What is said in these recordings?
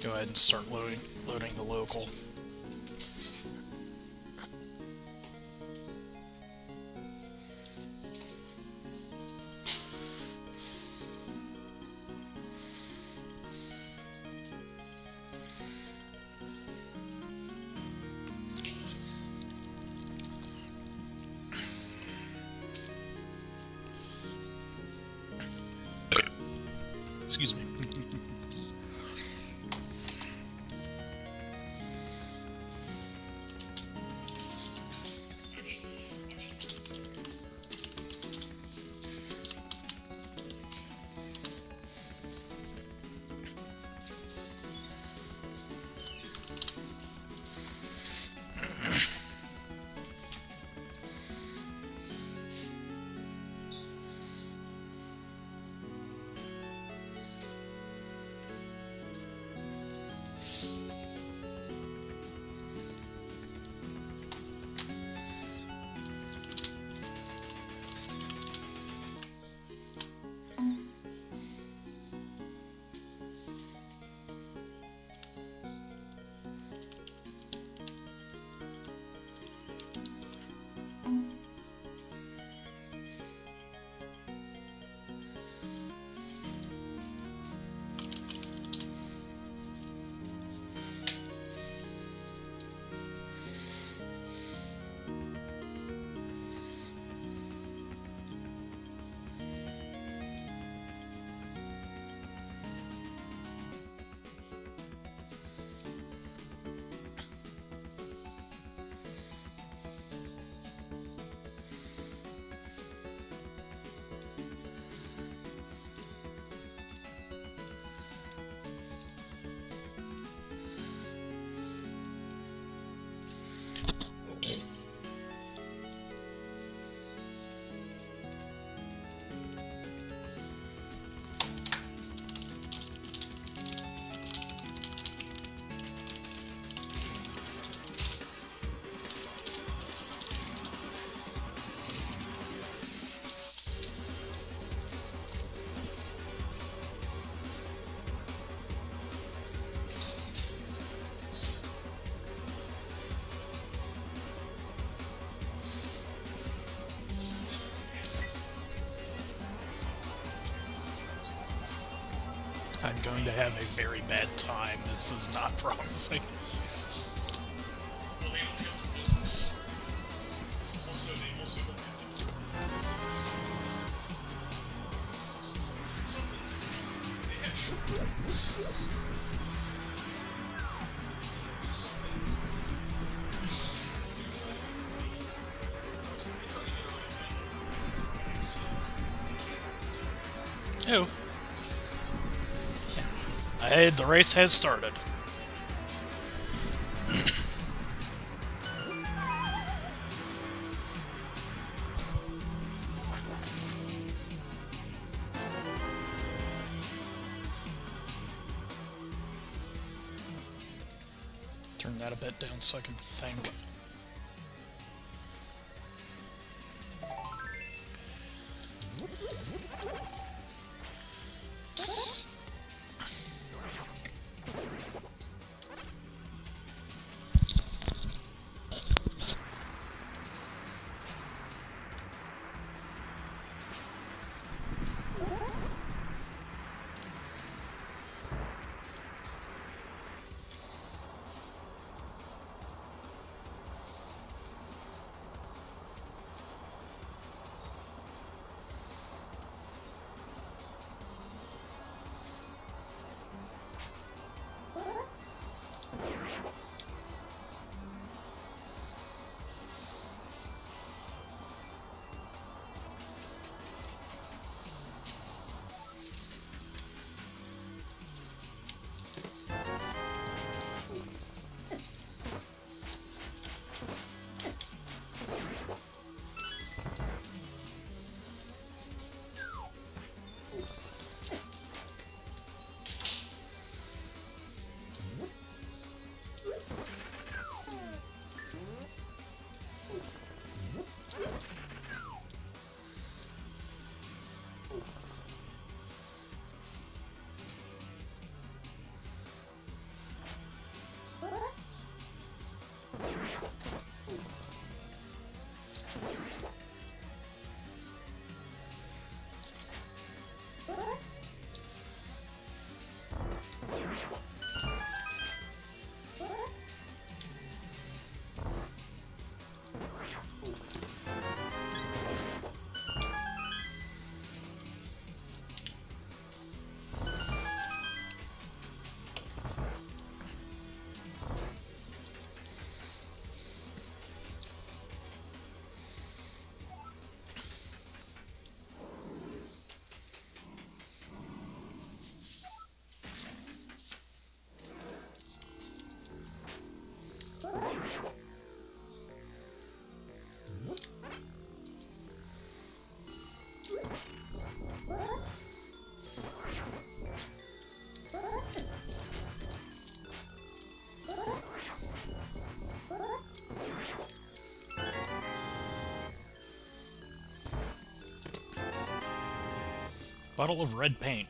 go ahead and start loading the local. Excuse me. I'm going to have a very bad time. This is not promising. Oh. Hey, the race has started. Turn that a bit down so I can think. Bottle of red paint.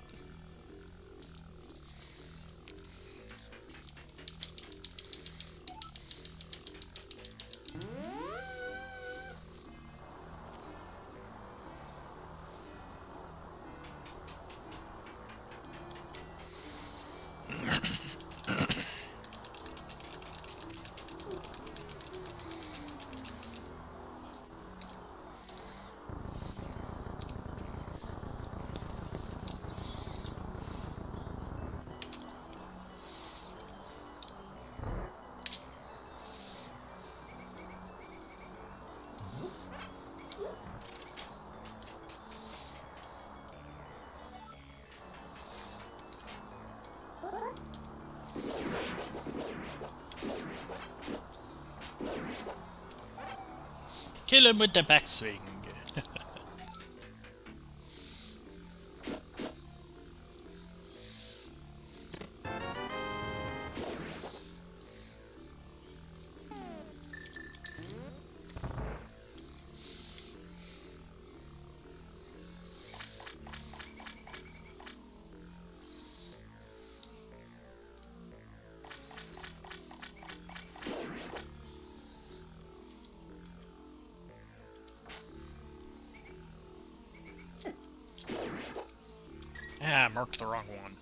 Kill him with the backswing. Ah, I marked the wrong one.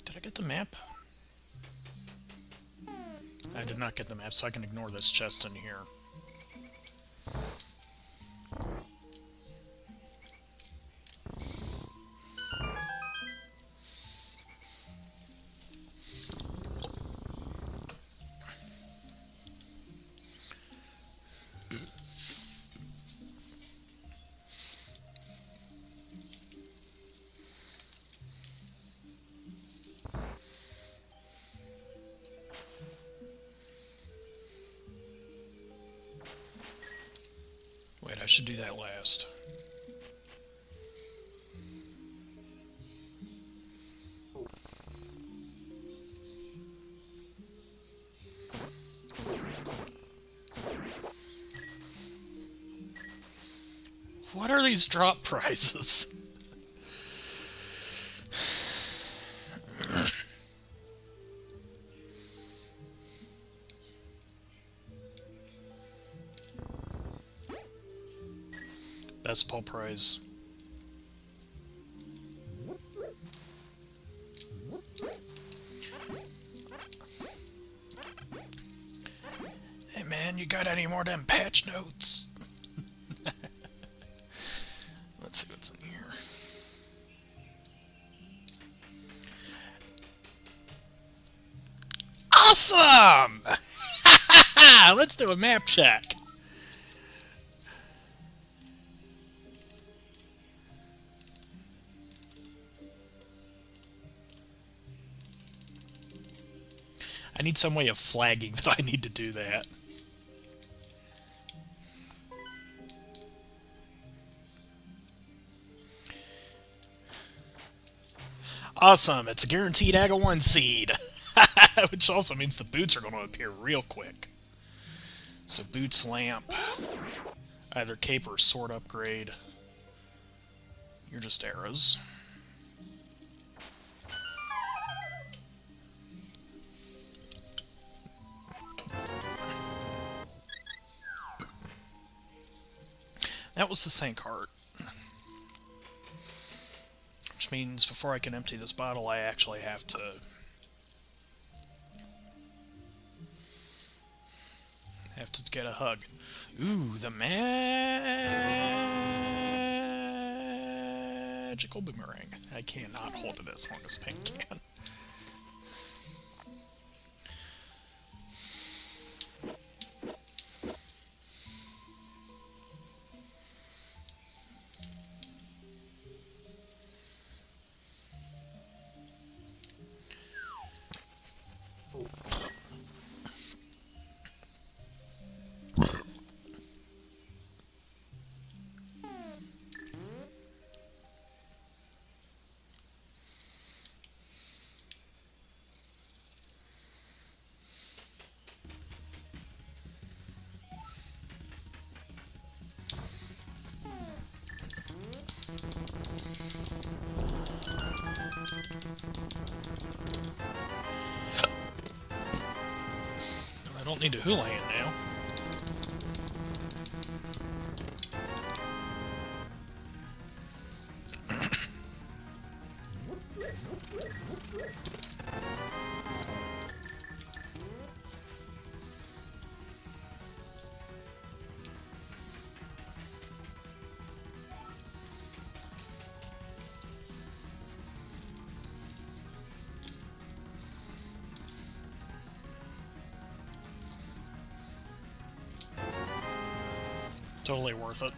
Did I get the map? I did not get the map, so I can ignore this chest in here. Wait, I should do that last. What are these drop prizes? Best pull prize. Hey man, you got any more of them patch notes? Let's see what's in here. Awesome! Let's do a map check. I need some way of flagging that I need to do that. Awesome, it's a guaranteed AGA 1 seed. Which also means the boots are going to appear real quick. So boots, lamp, either cape or sword upgrade. You're just arrows. That was the Sank Heart. Which means before I can empty this bottle, I actually have to... get a hug. Ooh, the magical boomerang. I cannot hold it as long as Pink can. don't need a Houlihan now. Totally worth it.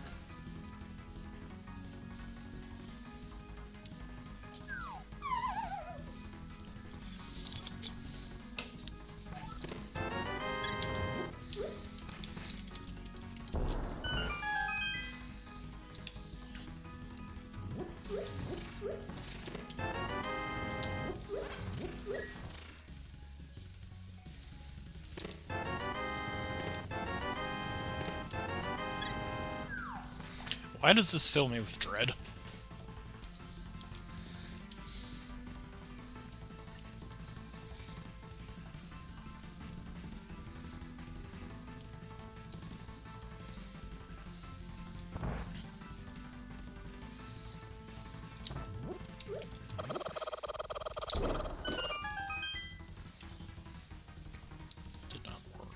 Why does this fill me with dread? Did not work.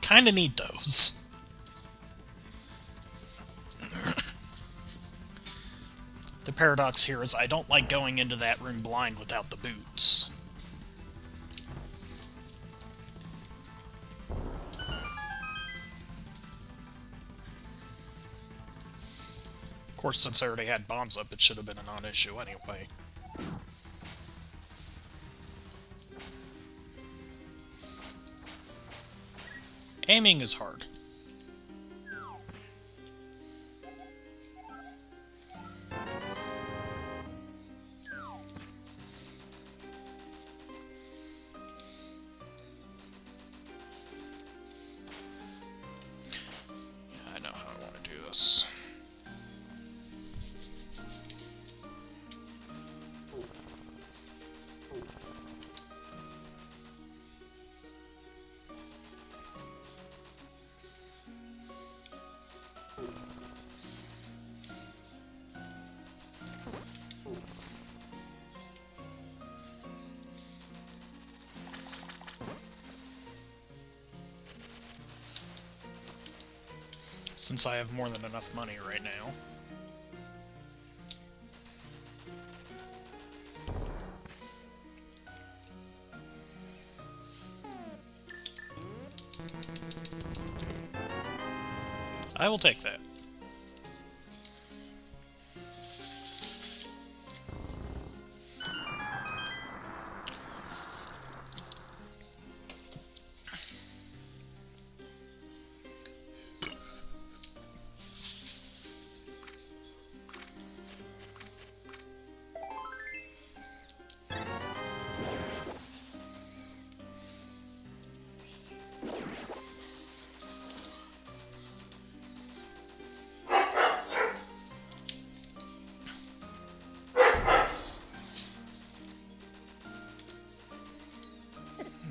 Kinda need those. The paradox here is I don't like going into that room blind without the boots. Of course, since I already had bombs up, it should have been a non-issue anyway. Aiming is hard. Yeah, I know how I want to do this. Since I have more than enough money right now. I will take that.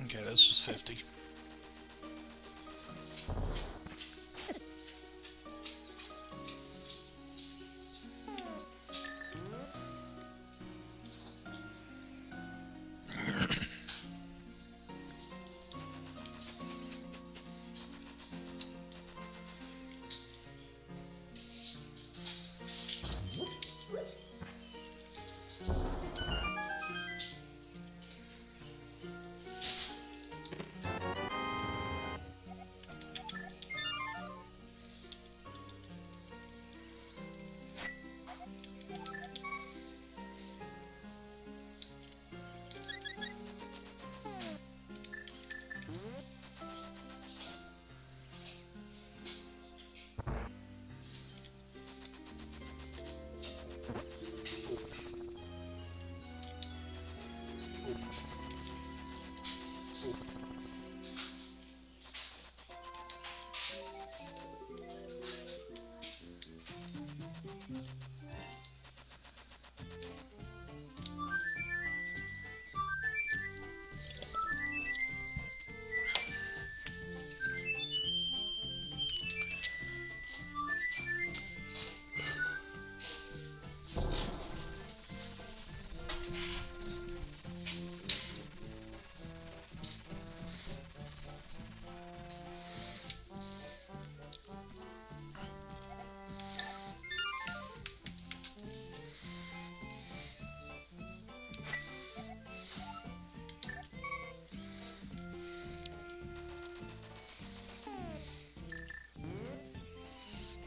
Okay, that's just 50.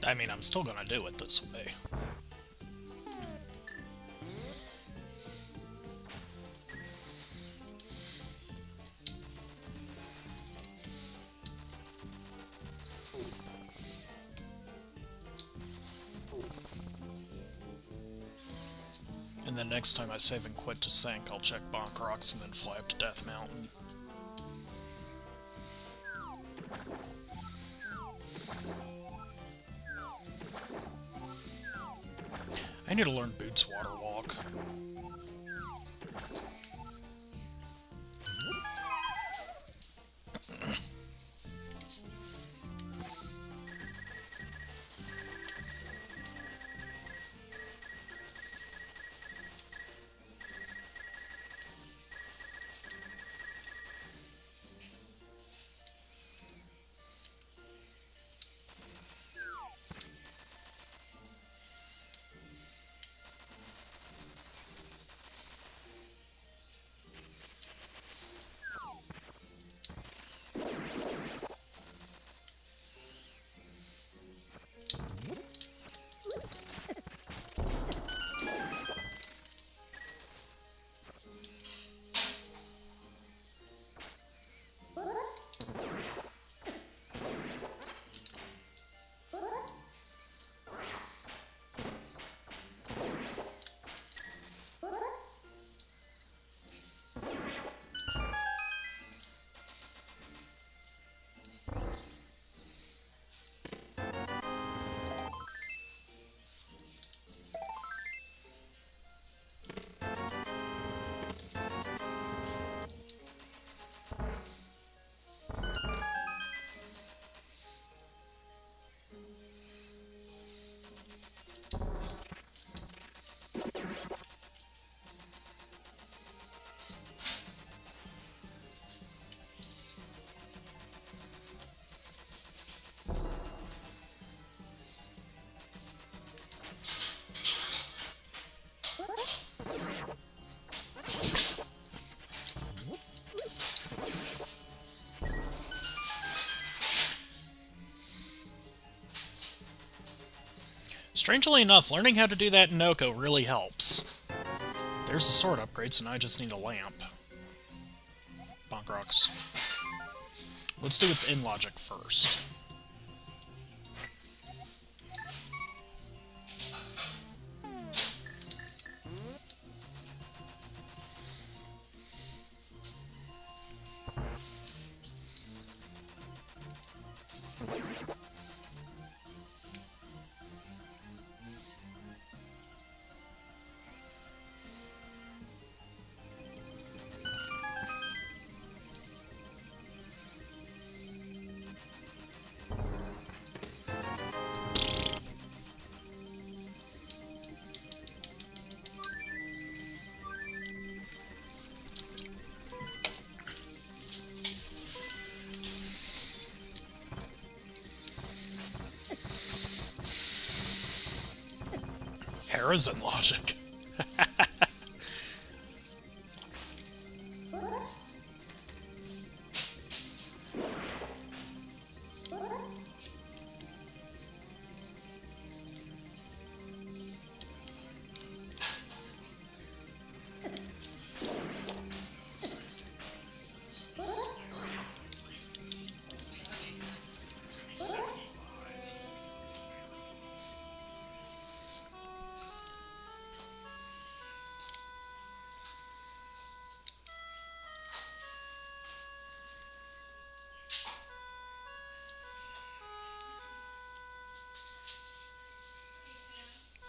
I mean, I'm still gonna do it this way. And then next time I save and quit to sink, I'll check Bonk Rocks and then fly up to Death Mountain. I need to learn Boots Water Walk. Strangely enough, learning how to do that in Oko really helps. There's a sword upgrade, so now I just need a lamp. Bonk Rocks. Let's do its in logic first. Hera's in logic.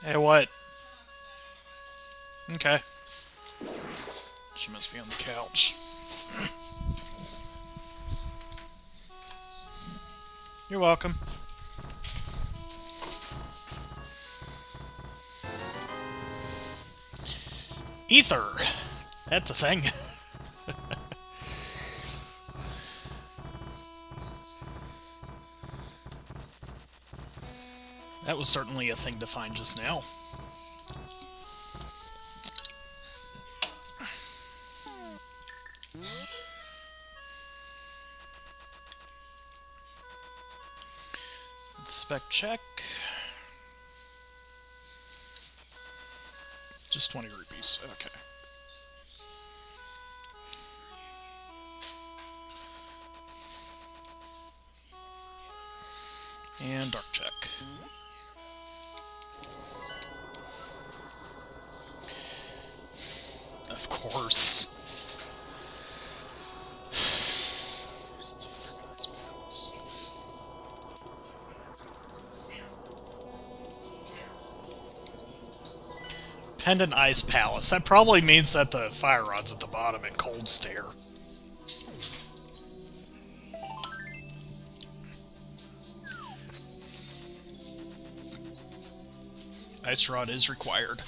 Hey, what? Okay. She must be on the couch. You're welcome. Ether! That's a thing. That was certainly a thing to find just now. Spec check. Just 20 rupees. Okay. And Dark Check. Of course. Pendant Ice Palace. That probably means that the fire rod's at the bottom at Cold Stare. Ice Rod is required.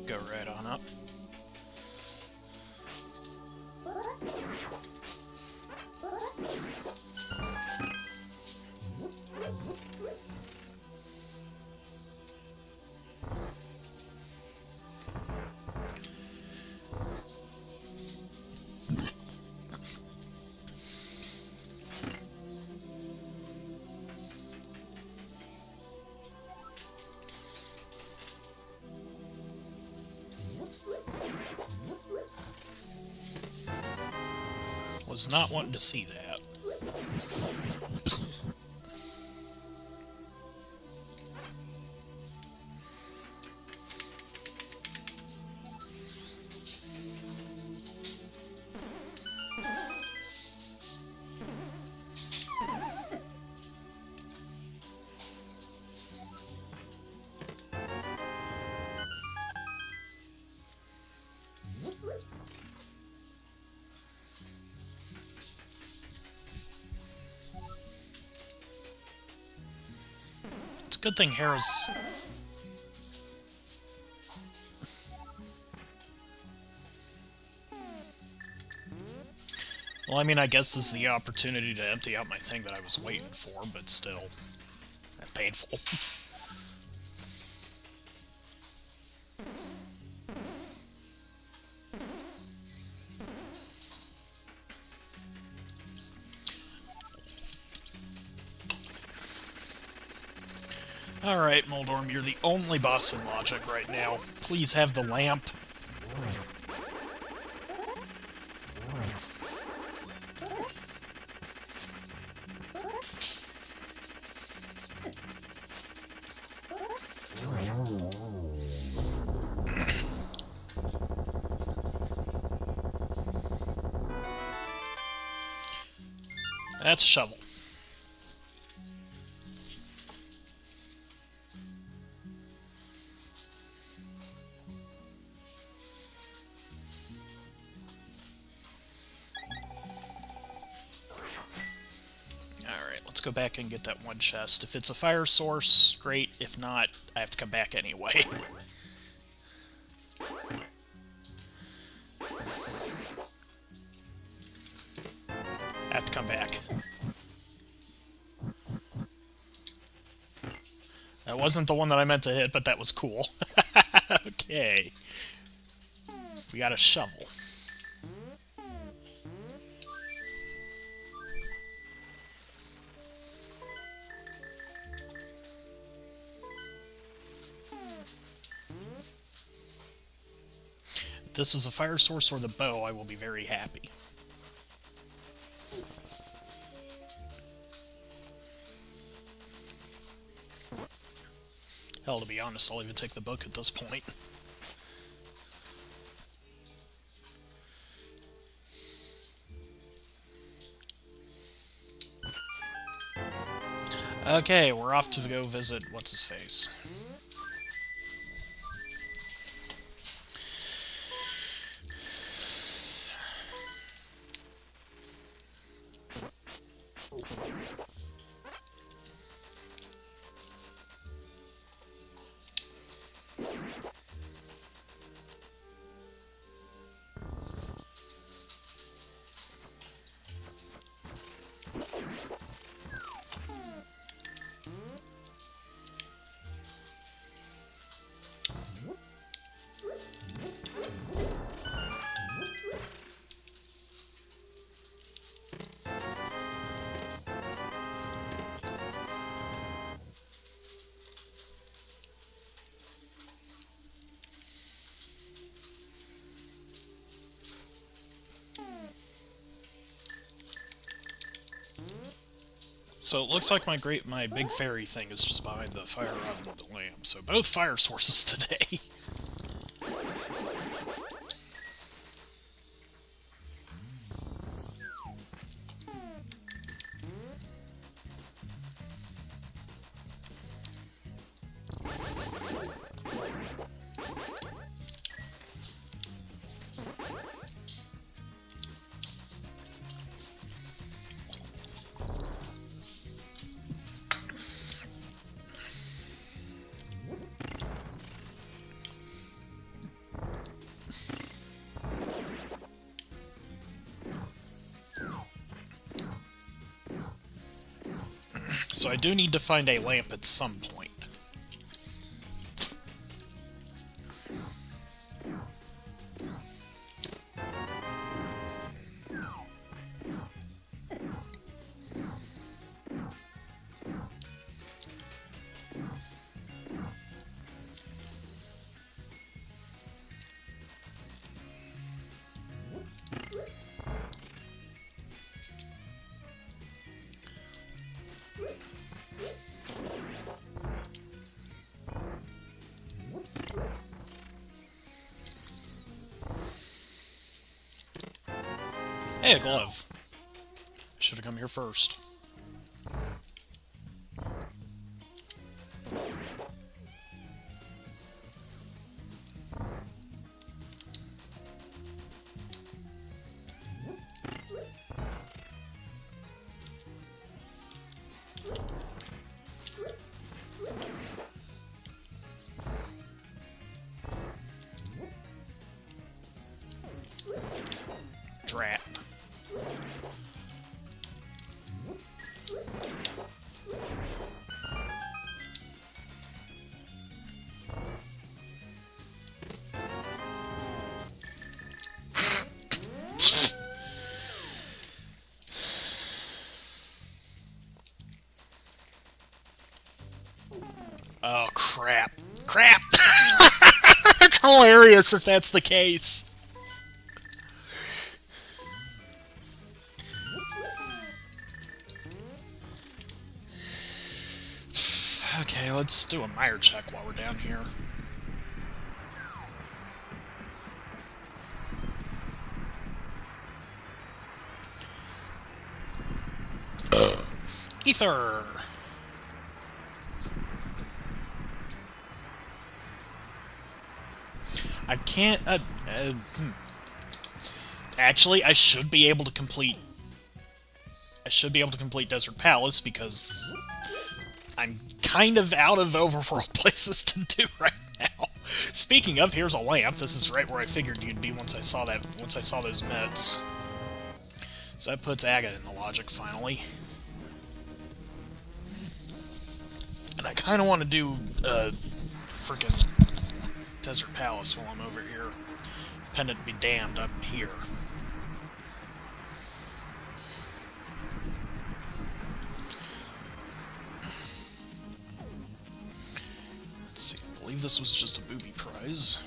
Go right on up. Was not wanting to see that. It's a good thing Hera's... Well, I mean, I guess this is the opportunity to empty out my thing that I was waiting for, but still... painful. Alright, Moldorm, you're the only boss in Logic right now. Please have the lamp. That's a shovel. Alright, let's go back and get that one chest. If it's a fire source, great. If not, I have to come back anyway. I have to come back. That wasn't the one that I meant to hit, but that was cool. Okay. We got a shovel. If this is a fire source or the bow, I will be very happy. Hell, to be honest, I'll even take the book at this point. Okay, we're off to go visit What's-His-Face. So it looks like my big fairy thing is just behind the fire rod and the lamp. So both fire sources today. So I do need to find a lamp at some point. Hey, a glove. Should have come here first. Drat. Oh, crap. Crap! It's hilarious if that's the case. Okay, let's do a mire check while we're down here. Ether! I can't... Actually, I should be able to complete... Desert Palace, because I'm kind of out of overworld places to do right now. Speaking of, here's a lamp. This is right where I figured you'd be once I saw those mets. So that puts Aga in the logic, finally. And I kind of want to do frickin' Desert Palace while I'm over here. Pendant be damned, I'm here. Let's see, I believe this was just a booby prize.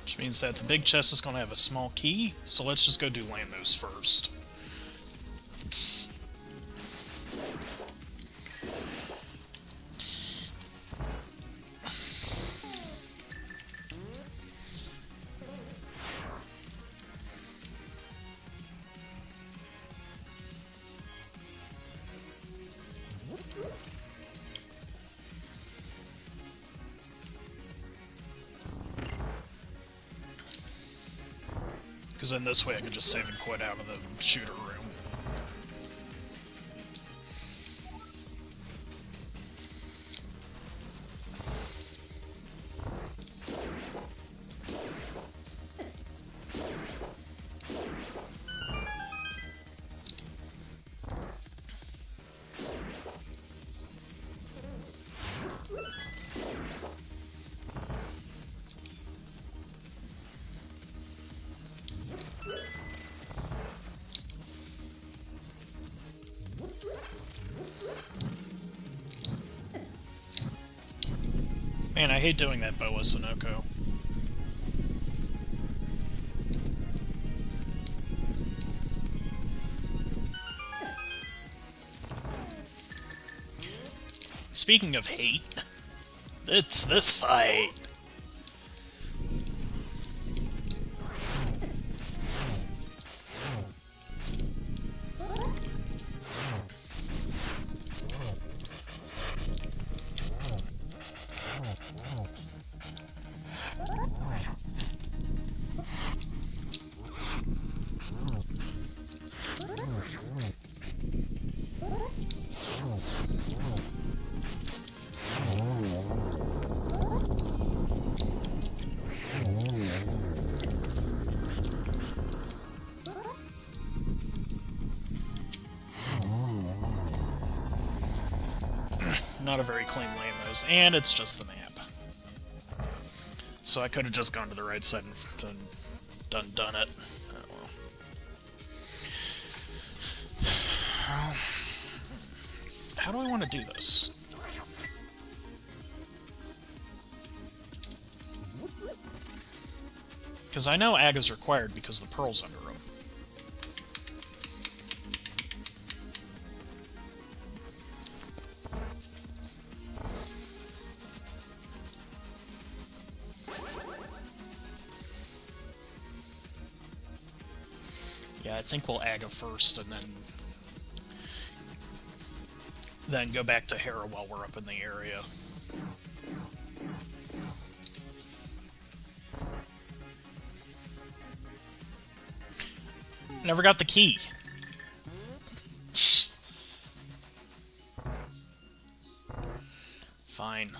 Which means that the big chest is going to have a small key, so let's just go do Lamnos first. Because then this way I can just save and quit out of the shooter room. Man, I hate doing that, Boa Sunoco. Speaking of hate, it's this fight! Not a very clean lane, those, and it's just the map. So I could have just gone to the right side and done it. Oh, well. How do I want to do this? Because I know Ag is required because the pearl's under him. Yeah, I think we'll Aga first and then go back to Hera while we're up in the area. Never got the key. Fine.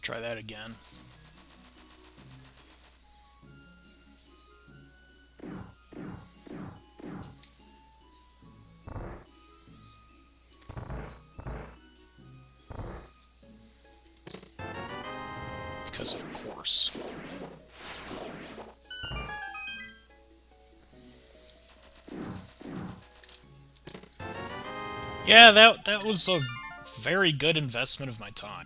Try that again. Because of course. Yeah, that was a very good investment of my time.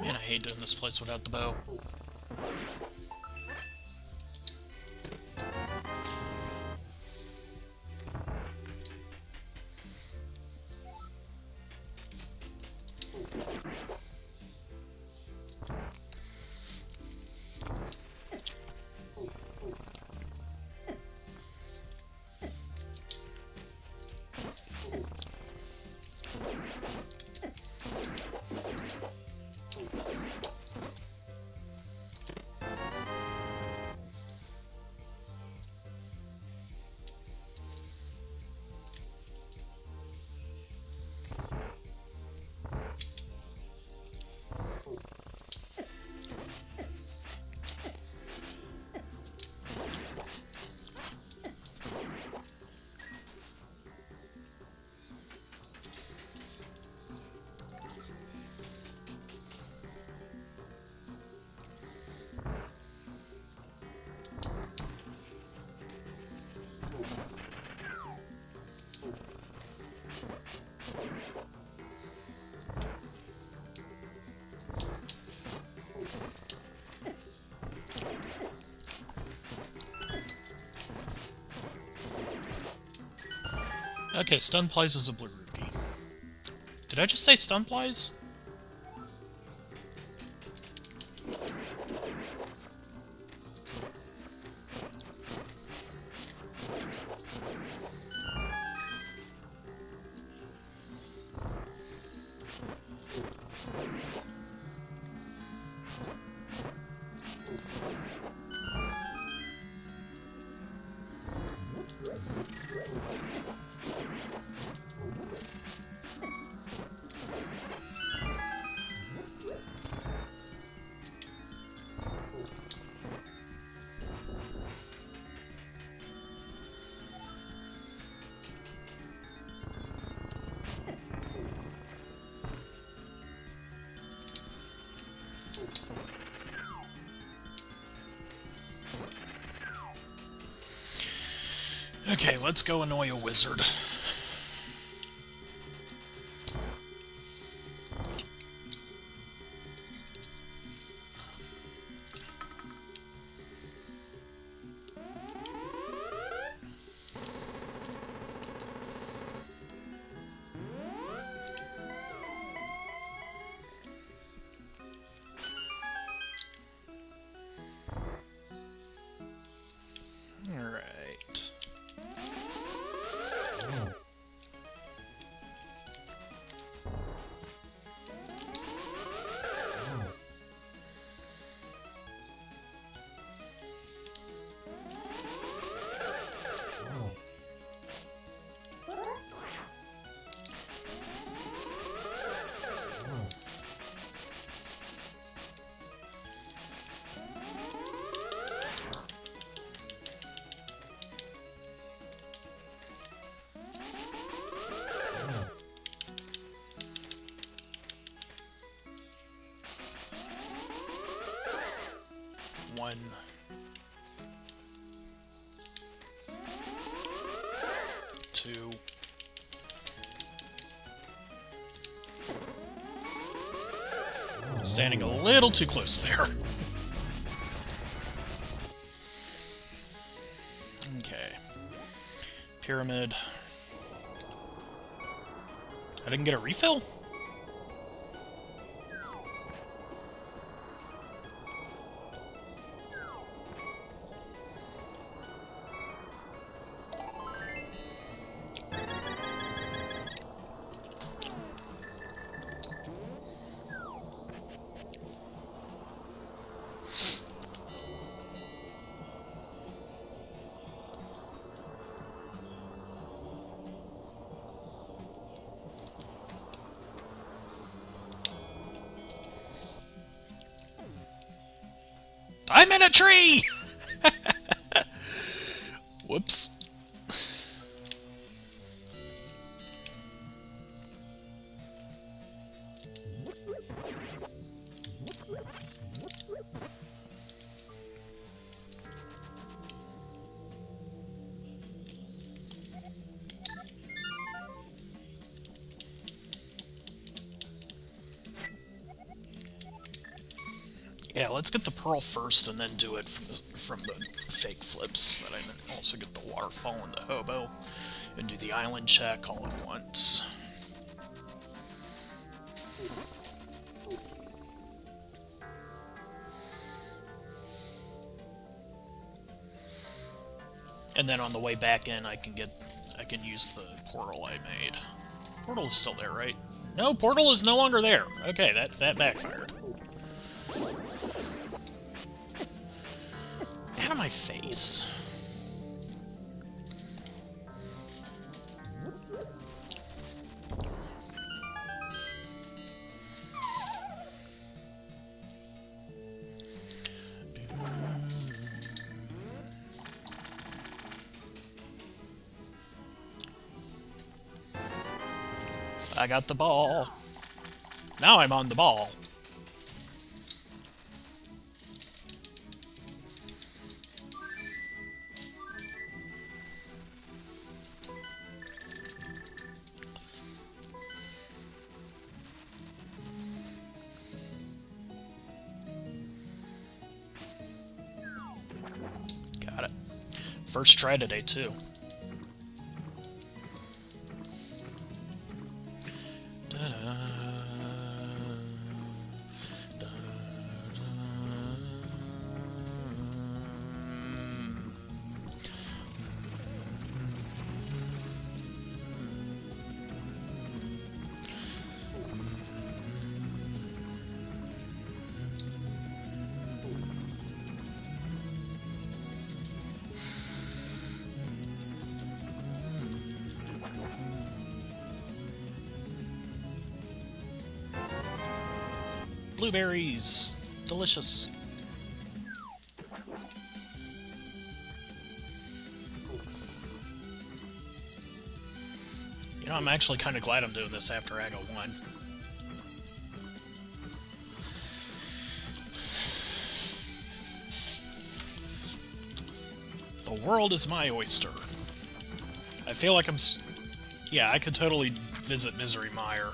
Man, I hate doing this place without the bow. Okay, Stunplies is a blue rupee. Did I just say Stunplies? Okay, let's go annoy a wizard. Alright. One. Two. Standing a little too close there. Okay. Pyramid. I didn't get a refill? I'm in a tree! Whoops. Yeah, let's get the pearl first and then do it from the fake flips, so that I can also get the waterfall and the hobo, and do the island check all at once. And then on the way back in, I can use the portal I made. Portal is still there, right? No, portal is no longer there. Okay, that backfired. Out of my face. I got the ball. Now I'm on the ball. Got it. First try today, too. Blueberries! Delicious. You know, I'm actually kind of glad I'm doing this after Aga 1. The world is my oyster. I feel like I'm... Yeah, I could totally visit Misery Mire.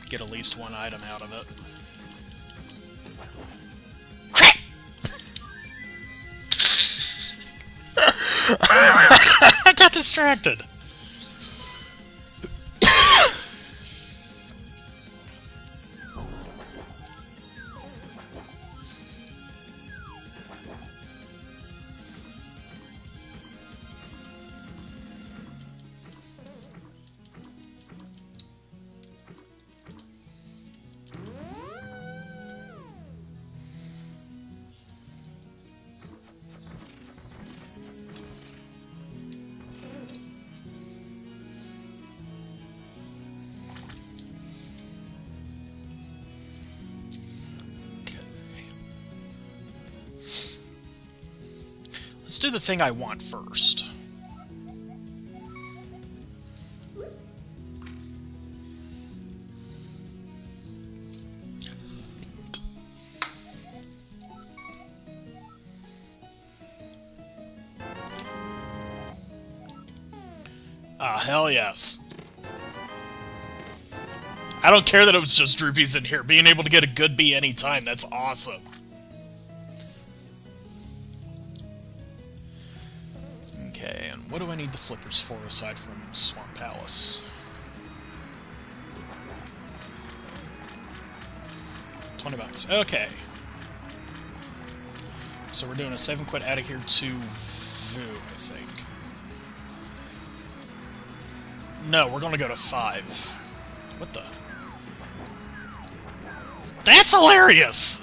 Get at least one item out of it. Crap! I got distracted! Let's do the thing I want first. Ah, hell yes. I don't care that it was just Droopies in here. Being able to get a good bee anytime, that's awesome. Okay, and what do I need the flippers for aside from Swamp Palace? 20 bucks. Okay. So we're doing a 7 quid out of here to Vu, I think. No, we're gonna go to 5. What the? That's hilarious!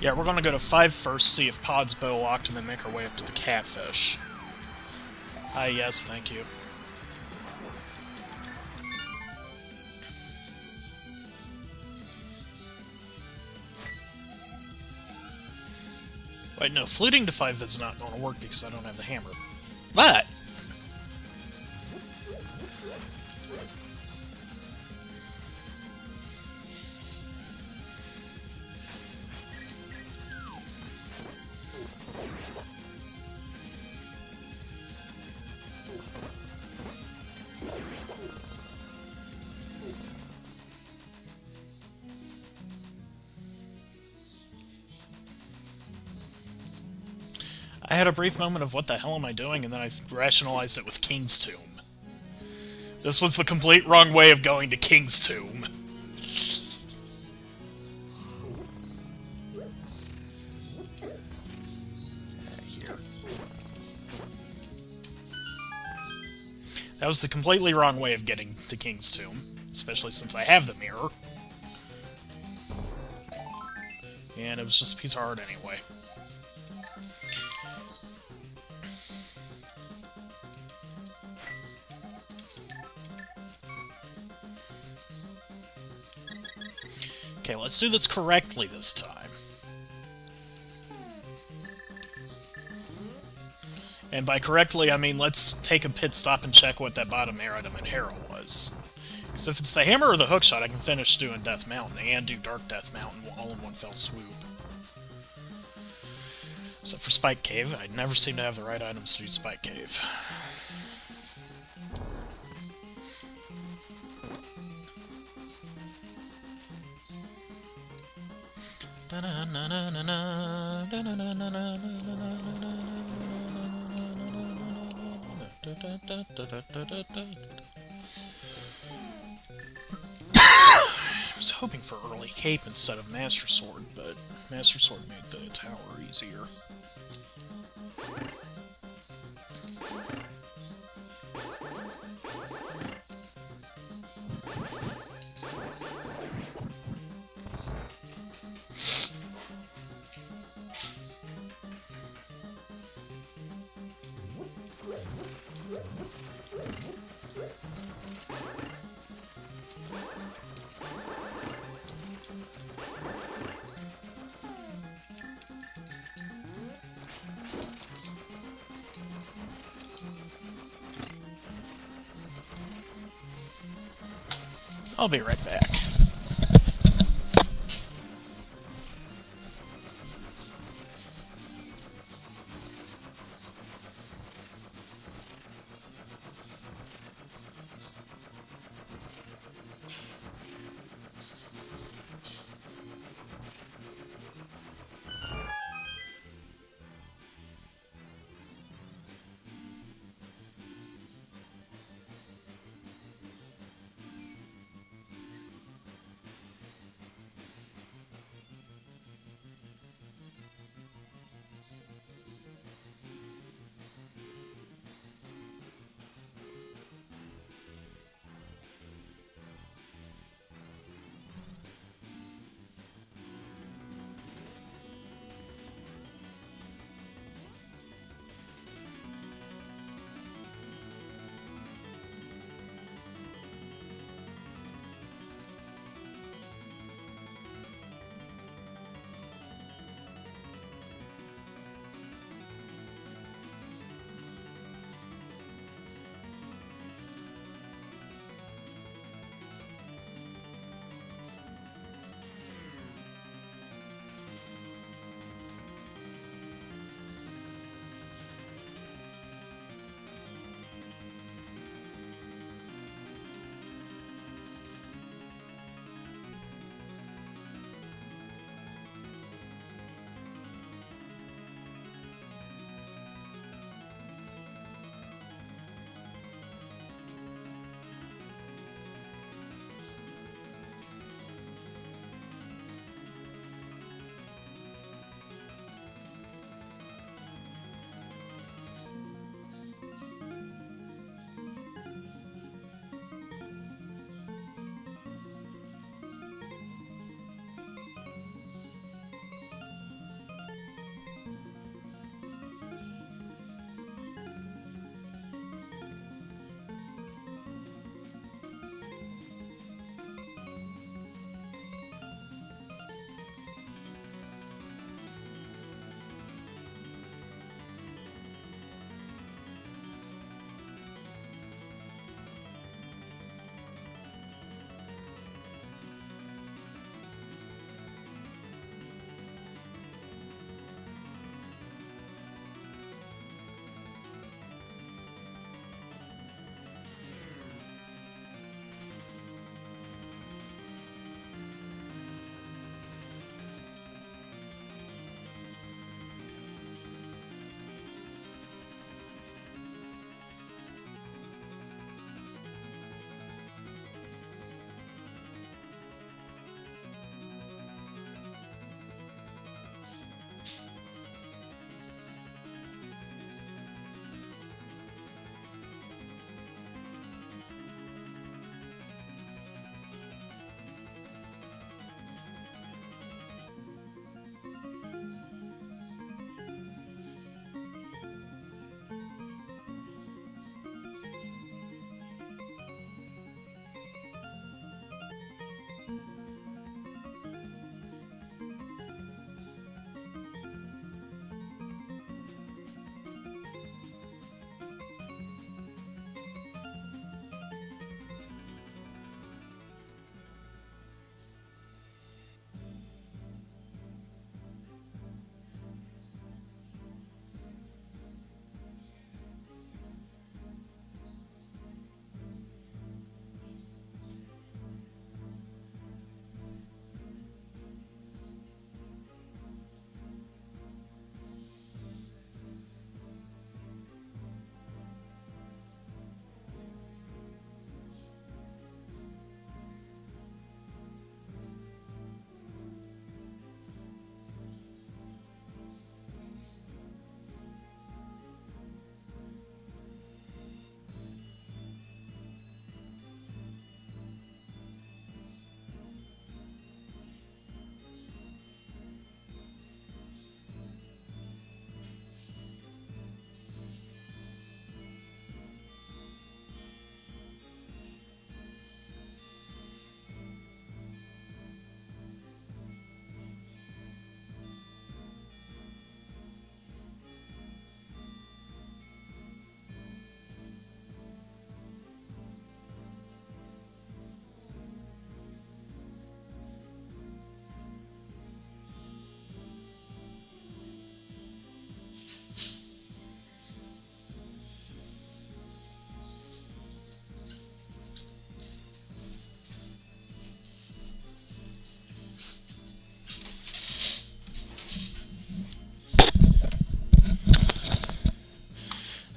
Yeah, we're gonna go to 5 first, see if Pod's bow locked, and then make our way up to the catfish. Yes, thank you. Wait, no, fluting to 5 is not going to work because I don't have the hammer. But... I had a brief moment of what the hell am I doing, and then I rationalized it with King's Tomb. This was the complete wrong way of going to King's Tomb. Here. That was the completely wrong way of getting to King's Tomb, especially since I have the mirror. And it was just a piece of art anyway. Okay, let's do this correctly this time. And by correctly, I mean let's take a pit stop and check what that bottom air item in Harrow was. Because if it's the hammer or the hookshot, I can finish doing Death Mountain and do Dark Death Mountain all in one fell swoop. Except for Spike Cave, I never seem to have the right items to do Spike Cave. I was hoping for early cape instead of Master Sword, but Master Sword made the tower easier. I'll be right back.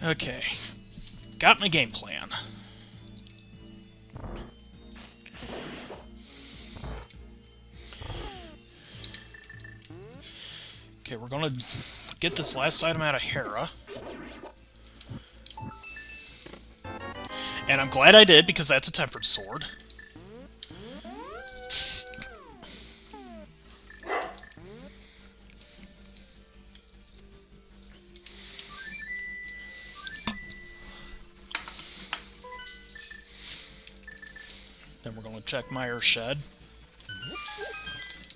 Okay. Got my game plan. Okay, we're gonna get this last item out of Hera. And I'm glad I did, because that's a tempered sword. Then we're going to check Mire Shed.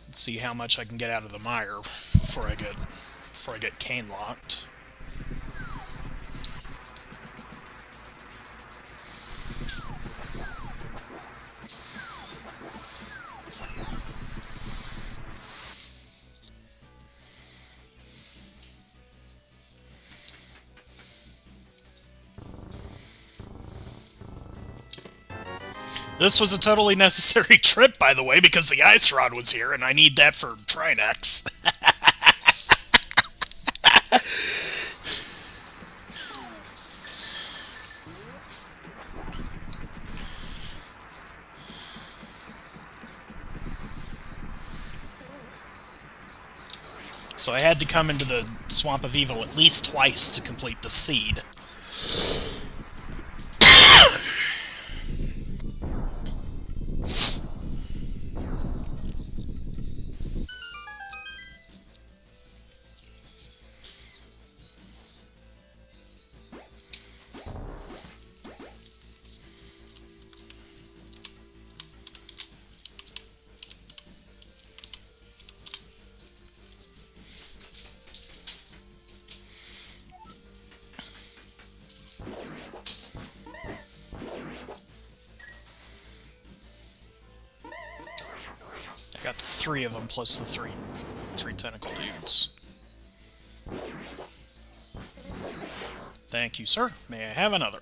Let's see how much I can get out of the mire before I get cane locked. This was a totally necessary trip, by the way, because the Ice Rod was here, and I need that for Trinex. So I had to come into the Swamp of Evil at least twice to complete the seed. I got 3 of them plus the three tentacle dudes. Thank you, sir. May I have another?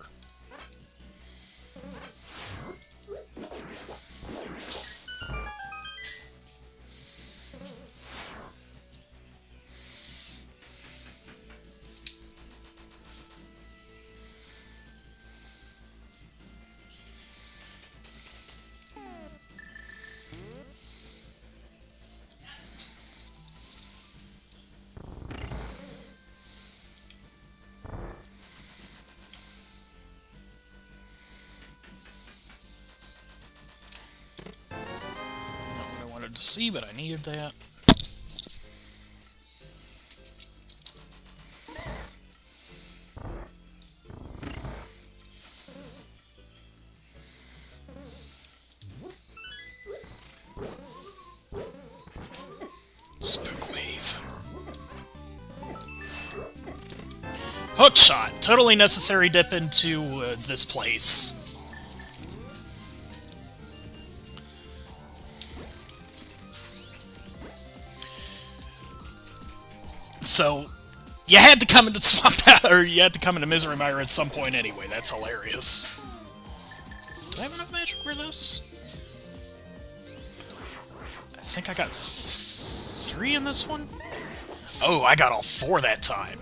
To see, but I needed that. Spook Wave. Hook shot. Totally necessary dip into this place. So, you had to come into Swamp, or you had to come into Misery Mire at some point anyway. That's hilarious. Do I have enough magic for this? I think I got 3 in this one? Oh, I got all 4 that time.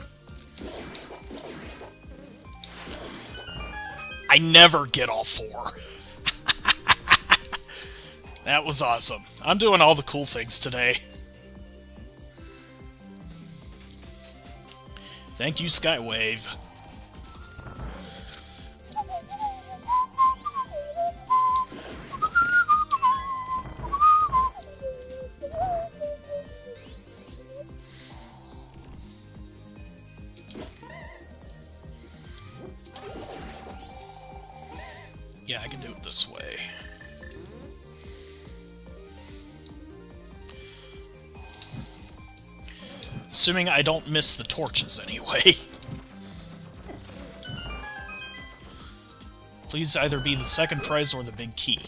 I never get all 4. That was awesome. I'm doing all the cool things today. Thank you, Skywave. Yeah, I can do it this way. Assuming I don't miss the torches anyway. Please either be the second prize or the big key.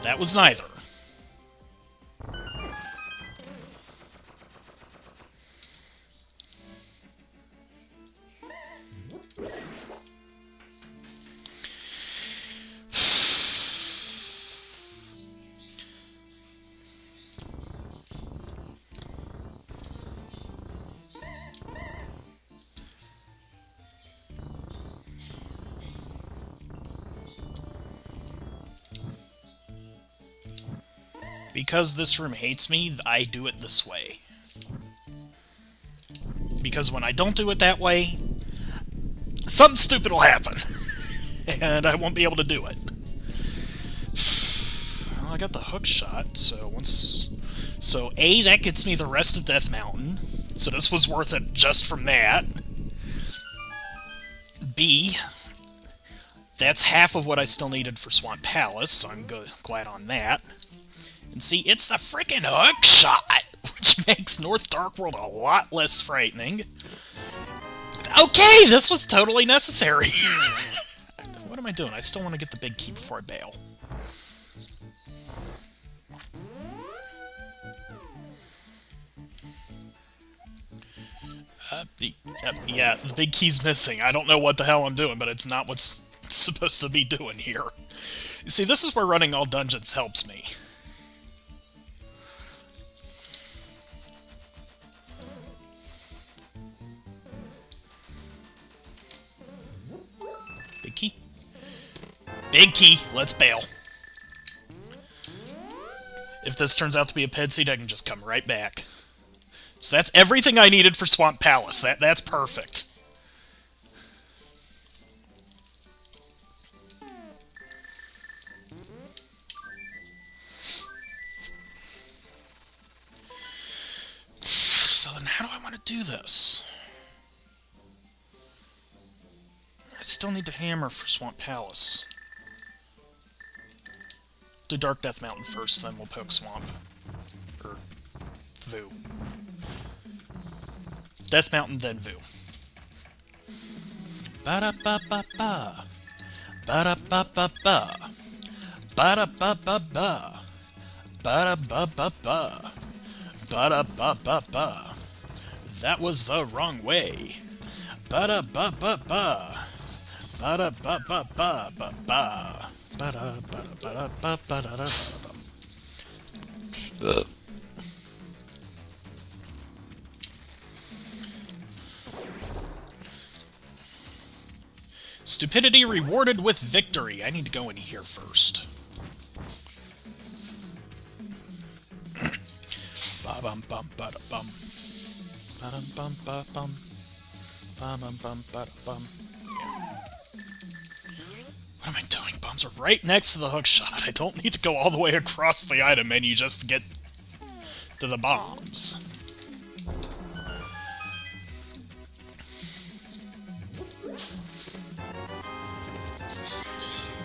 That was neither. Because this room hates me, I do it this way. Because when I don't do it that way, something stupid will happen. And I won't be able to do it. Well, I got the hook shot, so So A, that gets me the rest of Death Mountain. So this was worth it just from that. B, that's half of what I still needed for Swamp Palace, so I'm glad on that. And see, it's the frickin' hook shot, which makes North Dark World a lot less frightening. Okay, this was totally necessary. What am I doing? I still want to get the big key before I bail. Yeah, the big key's missing. I don't know what the hell I'm doing, but it's not what's supposed to be doing here. You see, this is where running all dungeons helps me. Big key. Big key. Let's bail. If this turns out to be a ped seed, I can just come right back. So that's everything I needed for Swamp Palace. That's perfect. So then how do I want to do this? I still need the hammer for Swamp Palace. Do Dark Death Mountain first, then we'll poke Swamp. Or Vu. Death Mountain, then Vu. Ba-da-ba-ba-ba. Ba-da-ba-ba-ba. Ba-da-ba-ba-ba. Ba-da-ba-ba-ba. Ba-da-ba-ba-ba. That was the wrong way. Ba-da-ba-ba-ba. Ba-da-ba-ba-ba-ba-ba. Ba-da-ba-da-ba-da-ba-da-da-da. Stupidity rewarded with victory. I need to go in here first. Ba-bum bum ba-da-bum. Ba-dum bum ba-bum. Ba-bum bum ba-da-bum. What am I doing? Bombs are right next to the hook shot. I don't need to go all the way across the item menu just to get to the bombs.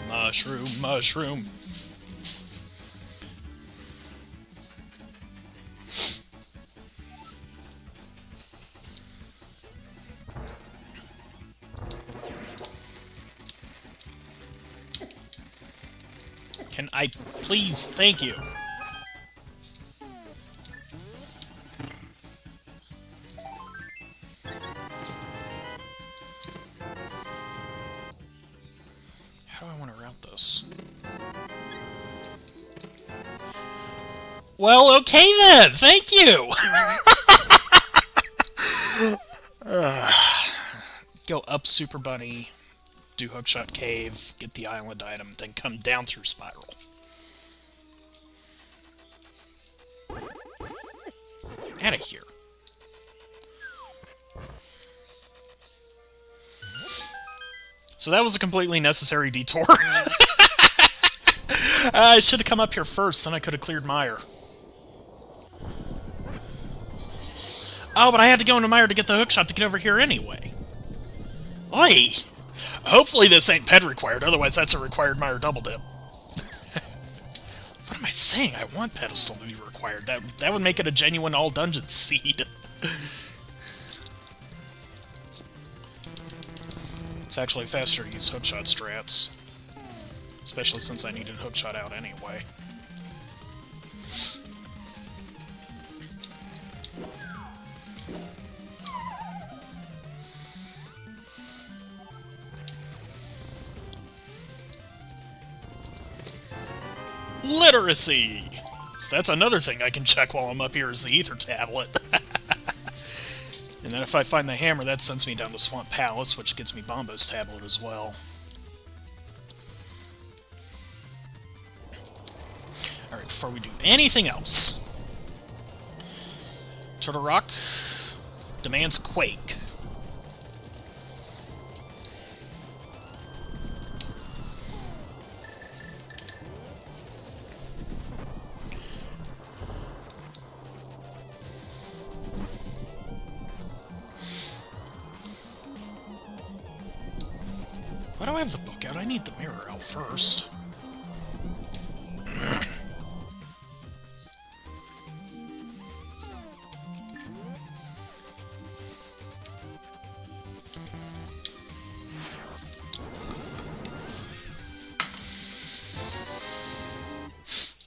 Mushroom, mushroom. Can I please? Thank you. How do I want to route this? Well, okay then. Thank you. Go up Super Bunny, do Hookshot Cave, get the island item, then come down through Spiral. Out of here. So that was a completely necessary detour. I should have come up here first, then I could have cleared Mire. Oh, but I had to go into Mire to get the hookshot to get over here anyway. Oi! Hopefully this ain't ped required, otherwise that's a required Mire double dip. What am I saying? I want pedestal to be required. That would make it a genuine all dungeon seed. It's actually faster to use hookshot strats. Especially since I needed hookshot out anyway. Literacy! So that's another thing I can check while I'm up here is the Ether Tablet. And then if I find the hammer, that sends me down to Swamp Palace, which gets me Bombo's Tablet as well. Alright, before we do anything else, Turtle Rock demands Quake. Why do I have the book out? I need the mirror out first.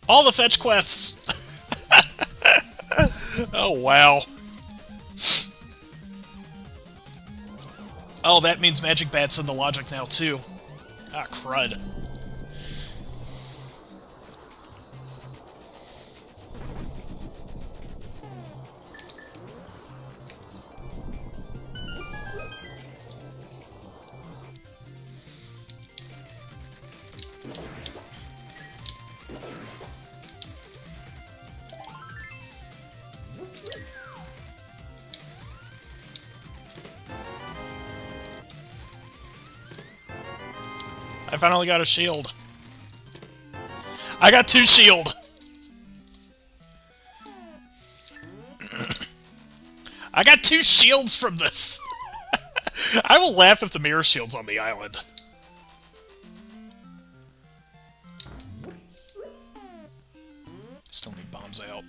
All the fetch quests! Oh, wow. Oh, that means Magic Bat's in the logic now, too. Ah, crud. I finally got a shield. I got 2 shield! I got 2 shields from this! I will laugh if the mirror shield's on the island. Still need bombs out.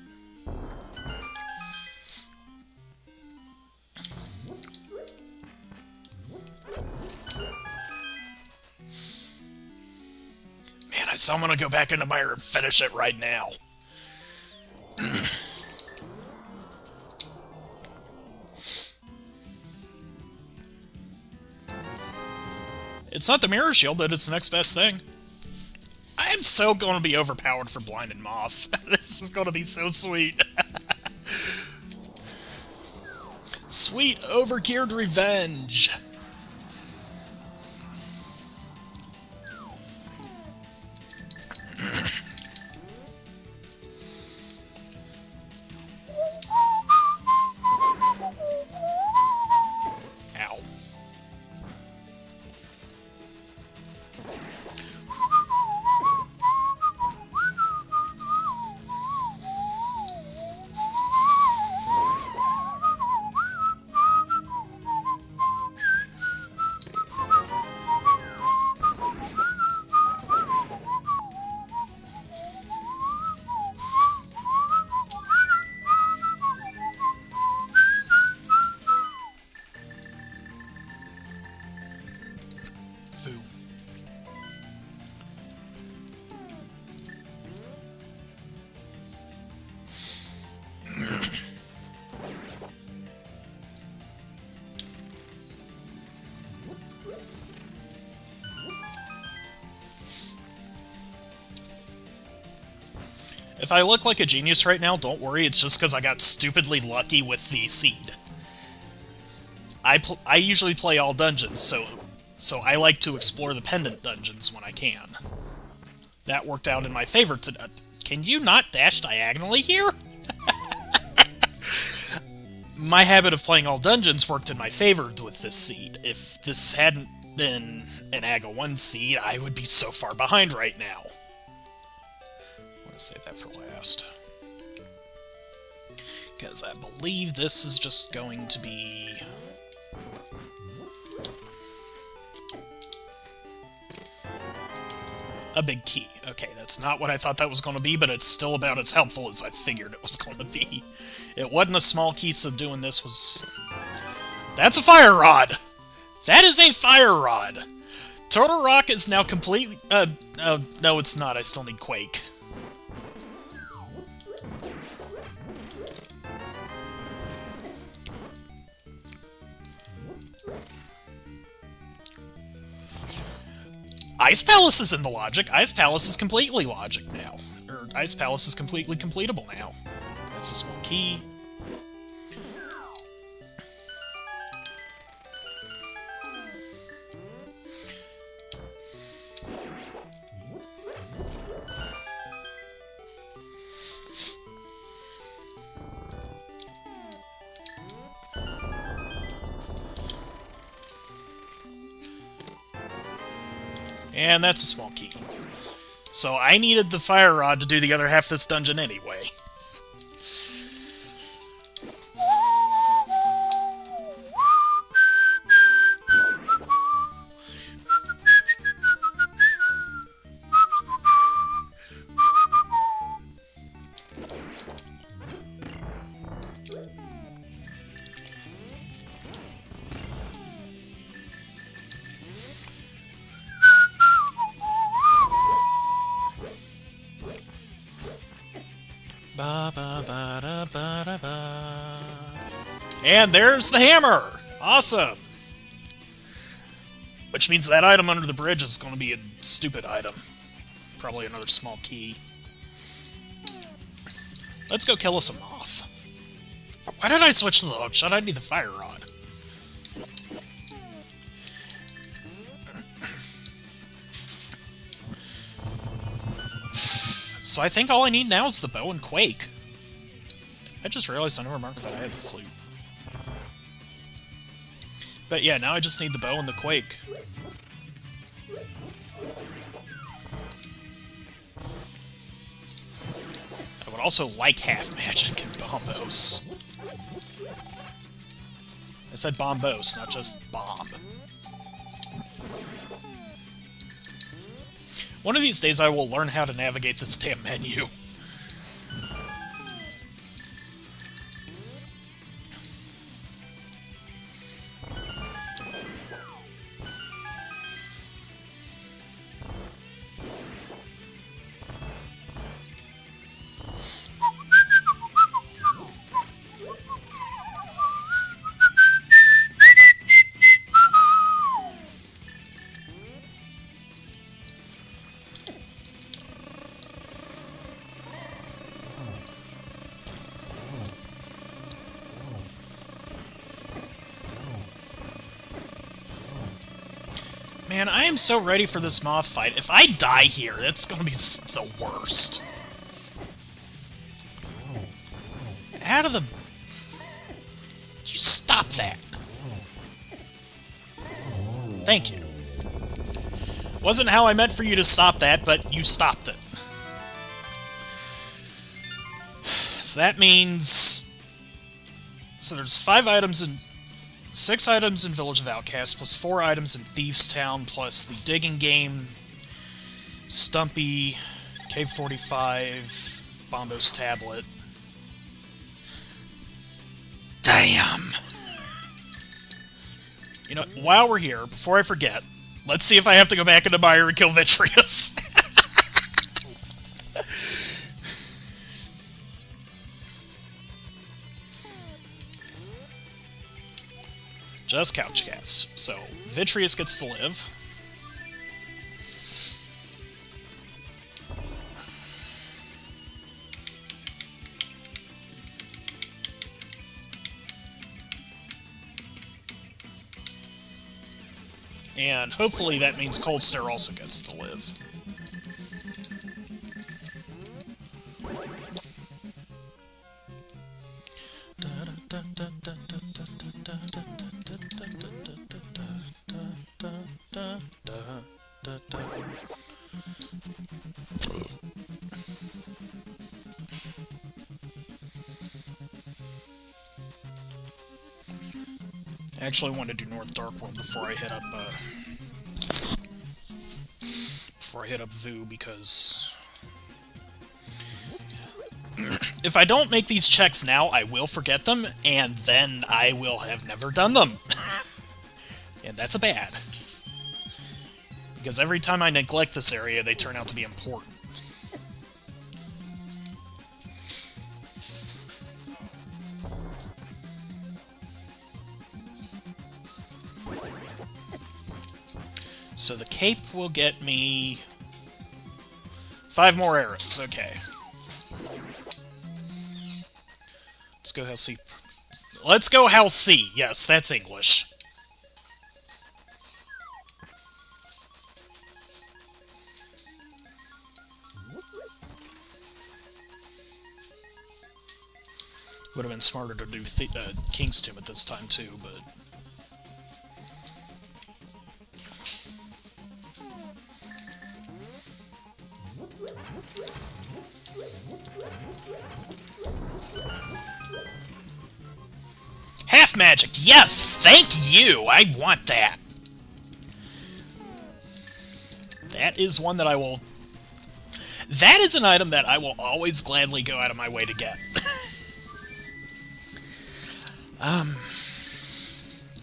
So I'm gonna go back into my and finish it right now. It's not the mirror shield, but it's the next best thing. I am so gonna be overpowered for Blinded Moth. This is gonna be so sweet. Sweet overgeared revenge. If I look like a genius right now, don't worry, it's just because I got stupidly lucky with the seed. I usually play all dungeons, so I like to explore the pendant dungeons when I can. That worked out in my favor today. Can you not dash diagonally here? My habit of playing all dungeons worked in my favor with this seed. If this hadn't been an AGA 1 seed, I would be so far behind right now. I'm going to save that for last. Because I believe this is just going to be... a big key. Okay, that's not what I thought that was going to be, but it's still about as helpful as I figured it was going to be. It wasn't a small key, so doing this was... That's a fire rod! That is a fire rod! Turtle Rock is now completely... no, it's not. I still need Quake. Ice Palace is in the logic. Ice Palace is completely logic now. Or, Ice Palace is completely completable now. That's a small key. And that's a small key. So I needed the fire rod to do the other half of this dungeon anyway. Ba, ba, ba, da, ba, da, ba. And there's the hammer! Awesome! Which means that item under the bridge is going to be a stupid item. Probably another small key. Let's go kill us a moth. Why did I switch to the hookshot? I need the fire rod. So I think all I need now is the bow and quake. I just realized I never marked that I had the flute. But yeah, now I just need the bow and the quake. I would also like half magic and bombos. I said bombos, not just bomb. One of these days I will learn how to navigate this damn menu. Man, I am so ready for this moth fight. If I die here, that's gonna be the worst. Out of the... You stop that. Thank you. Wasn't how I meant for you to stop that, but you stopped it. So that means... So there's 5 items in... 6 items in Village of Outcasts, plus 4 items in Thieves' Town, plus the Digging Game, Stumpy, Cave 45, Bombo's Tablet. Damn! You know, while we're here, before I forget, let's see if I have to go back into Mire and kill Vitreous. Just couch cast. So, Vitreous gets to live. And hopefully that means Cold Stare also gets to live. I actually want to do North Darkworld before I hit up Vu, because if I don't make these checks now, I will forget them, and then I will have never done them. And that's a bad. Because every time I neglect this area, they turn out to be important. So the cape will get me 5 more arrows, okay. Let's go Halsey. Let's go Halsey! Yes, that's English. Would have been smarter to do King's Tomb at this time too, but... Half magic! Yes! Thank you! I want that! That is one that I will... That is an item that I will always gladly go out of my way to get.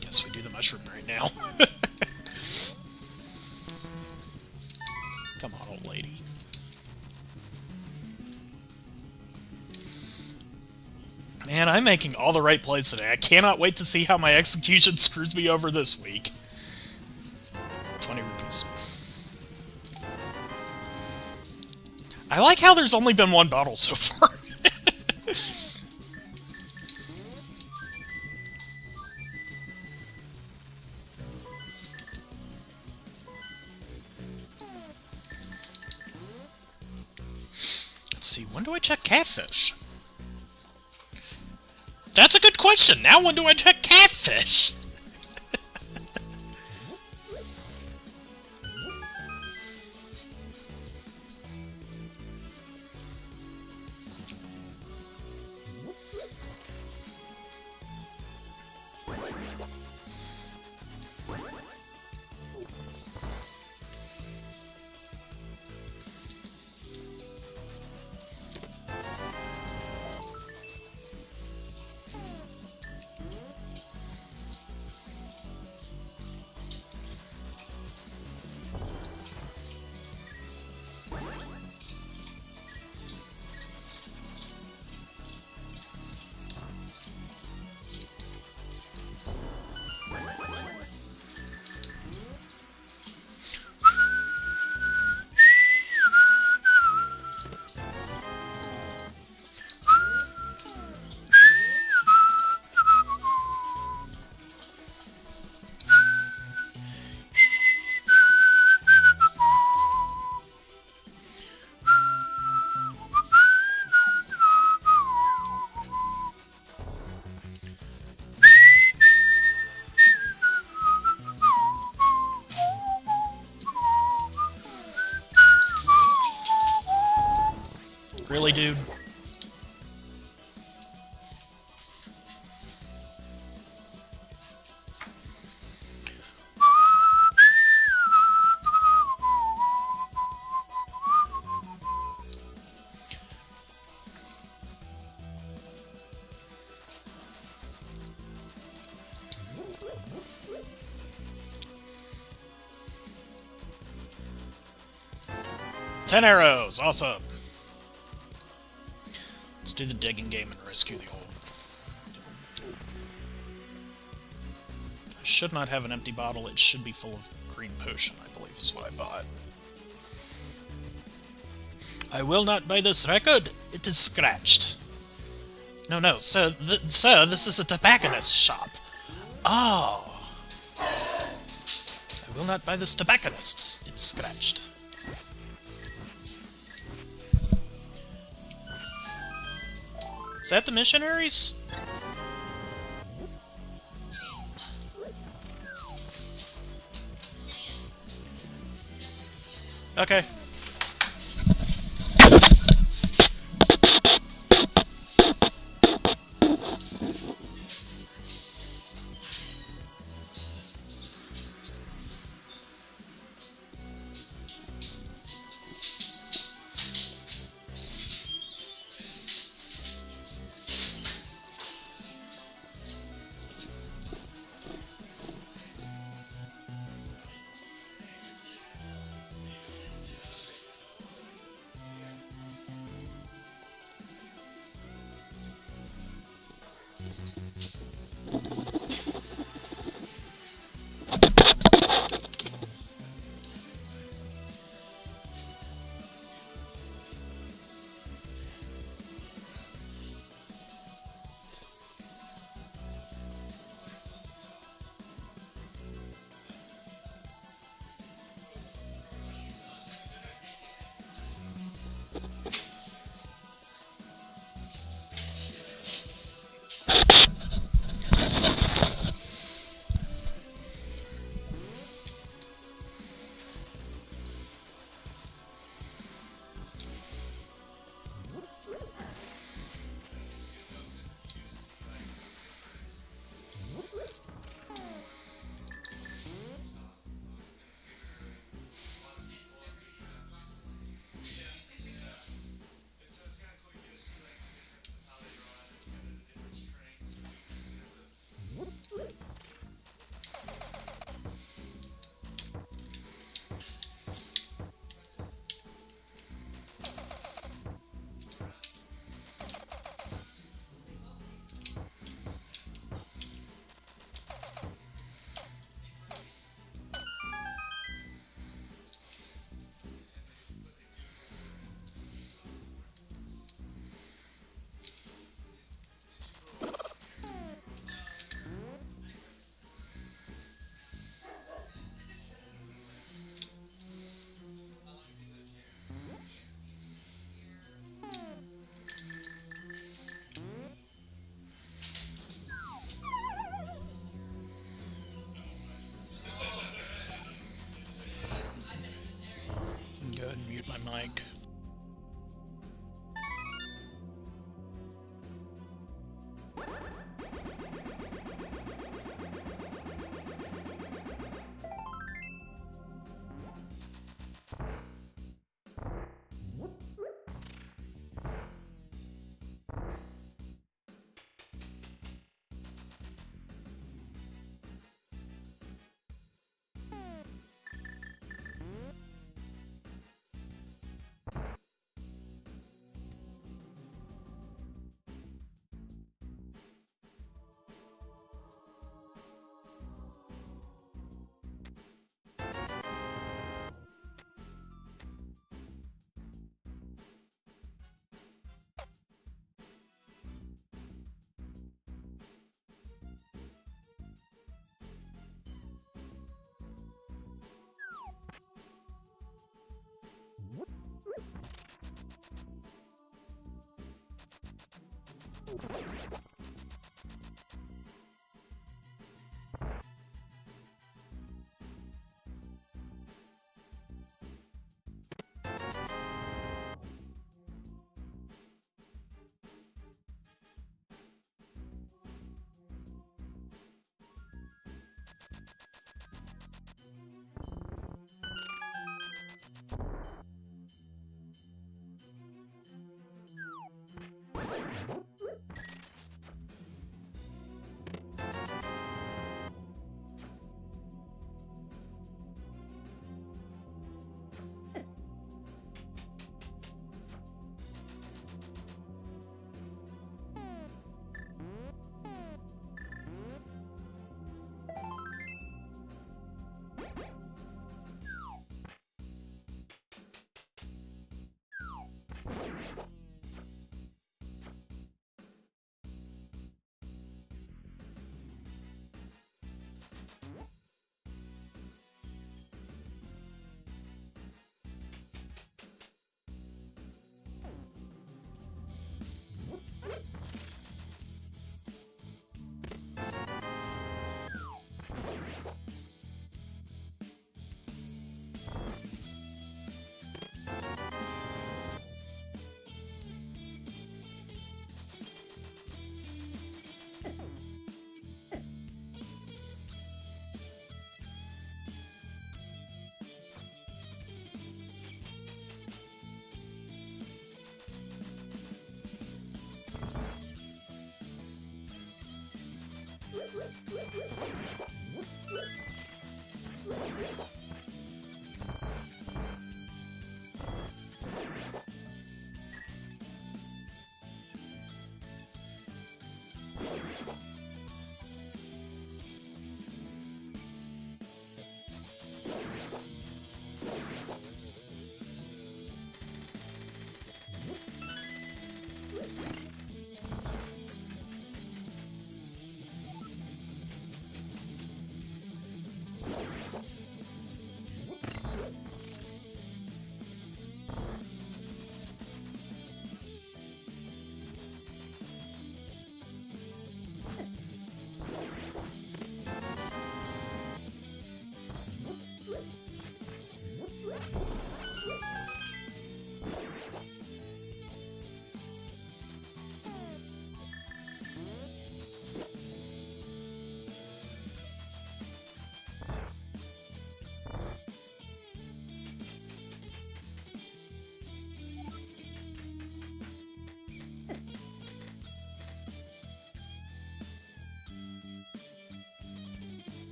Guess we do the mushroom right now. Come on, old lady. Man, I'm making all the right plays today. I cannot wait to see how my execution screws me over this week. 20 rupees. I like how there's only been one bottle so far. Let's see, when do I check catfish? That's a good question. Now when do I check catfish? Really, dude? Ten arrows! Awesome! Let's do the digging game and rescue the old. I should not have an empty bottle. It should be full of green potion, I believe is what I bought. I will not buy this record. It is scratched. No, sir. Sir, this is a tobacconist's shop. Oh. I will not buy this tobacconist's. It's scratched. Is that the missionaries? Okay.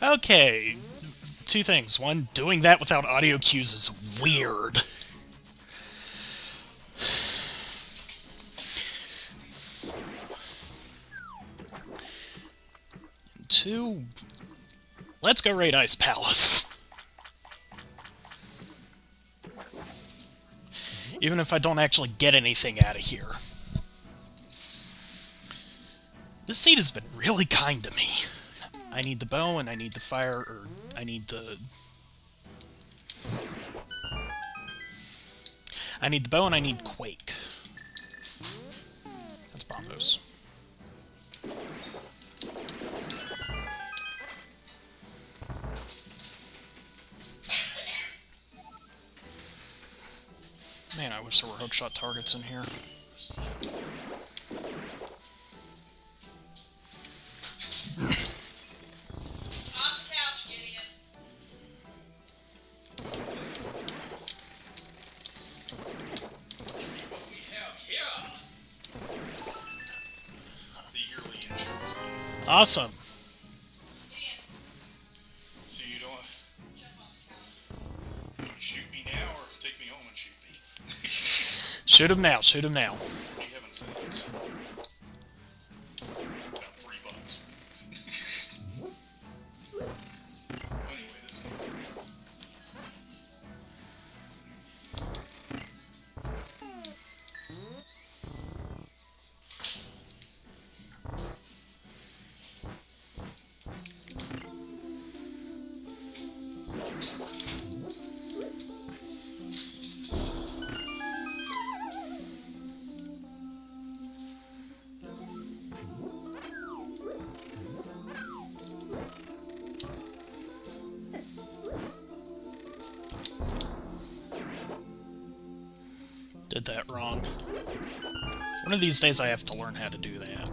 Okay, two things. One, doing that without audio cues is weird. Two, let's go raid Ice Palace. Even if I don't actually get anything out of here. This seed has been really kind to me. I need the bow, and I need the fire, or I need the... I need the bow, and I need Quake. That's Bombos. Man, I wish there were hookshot targets in here. Awesome. So you don't shoot me now or take me home and shoot me? Shoot him now, shoot him now. You haven't said it. About $3. Anyway, this Did that wrong. One of these days I have to learn how to do that.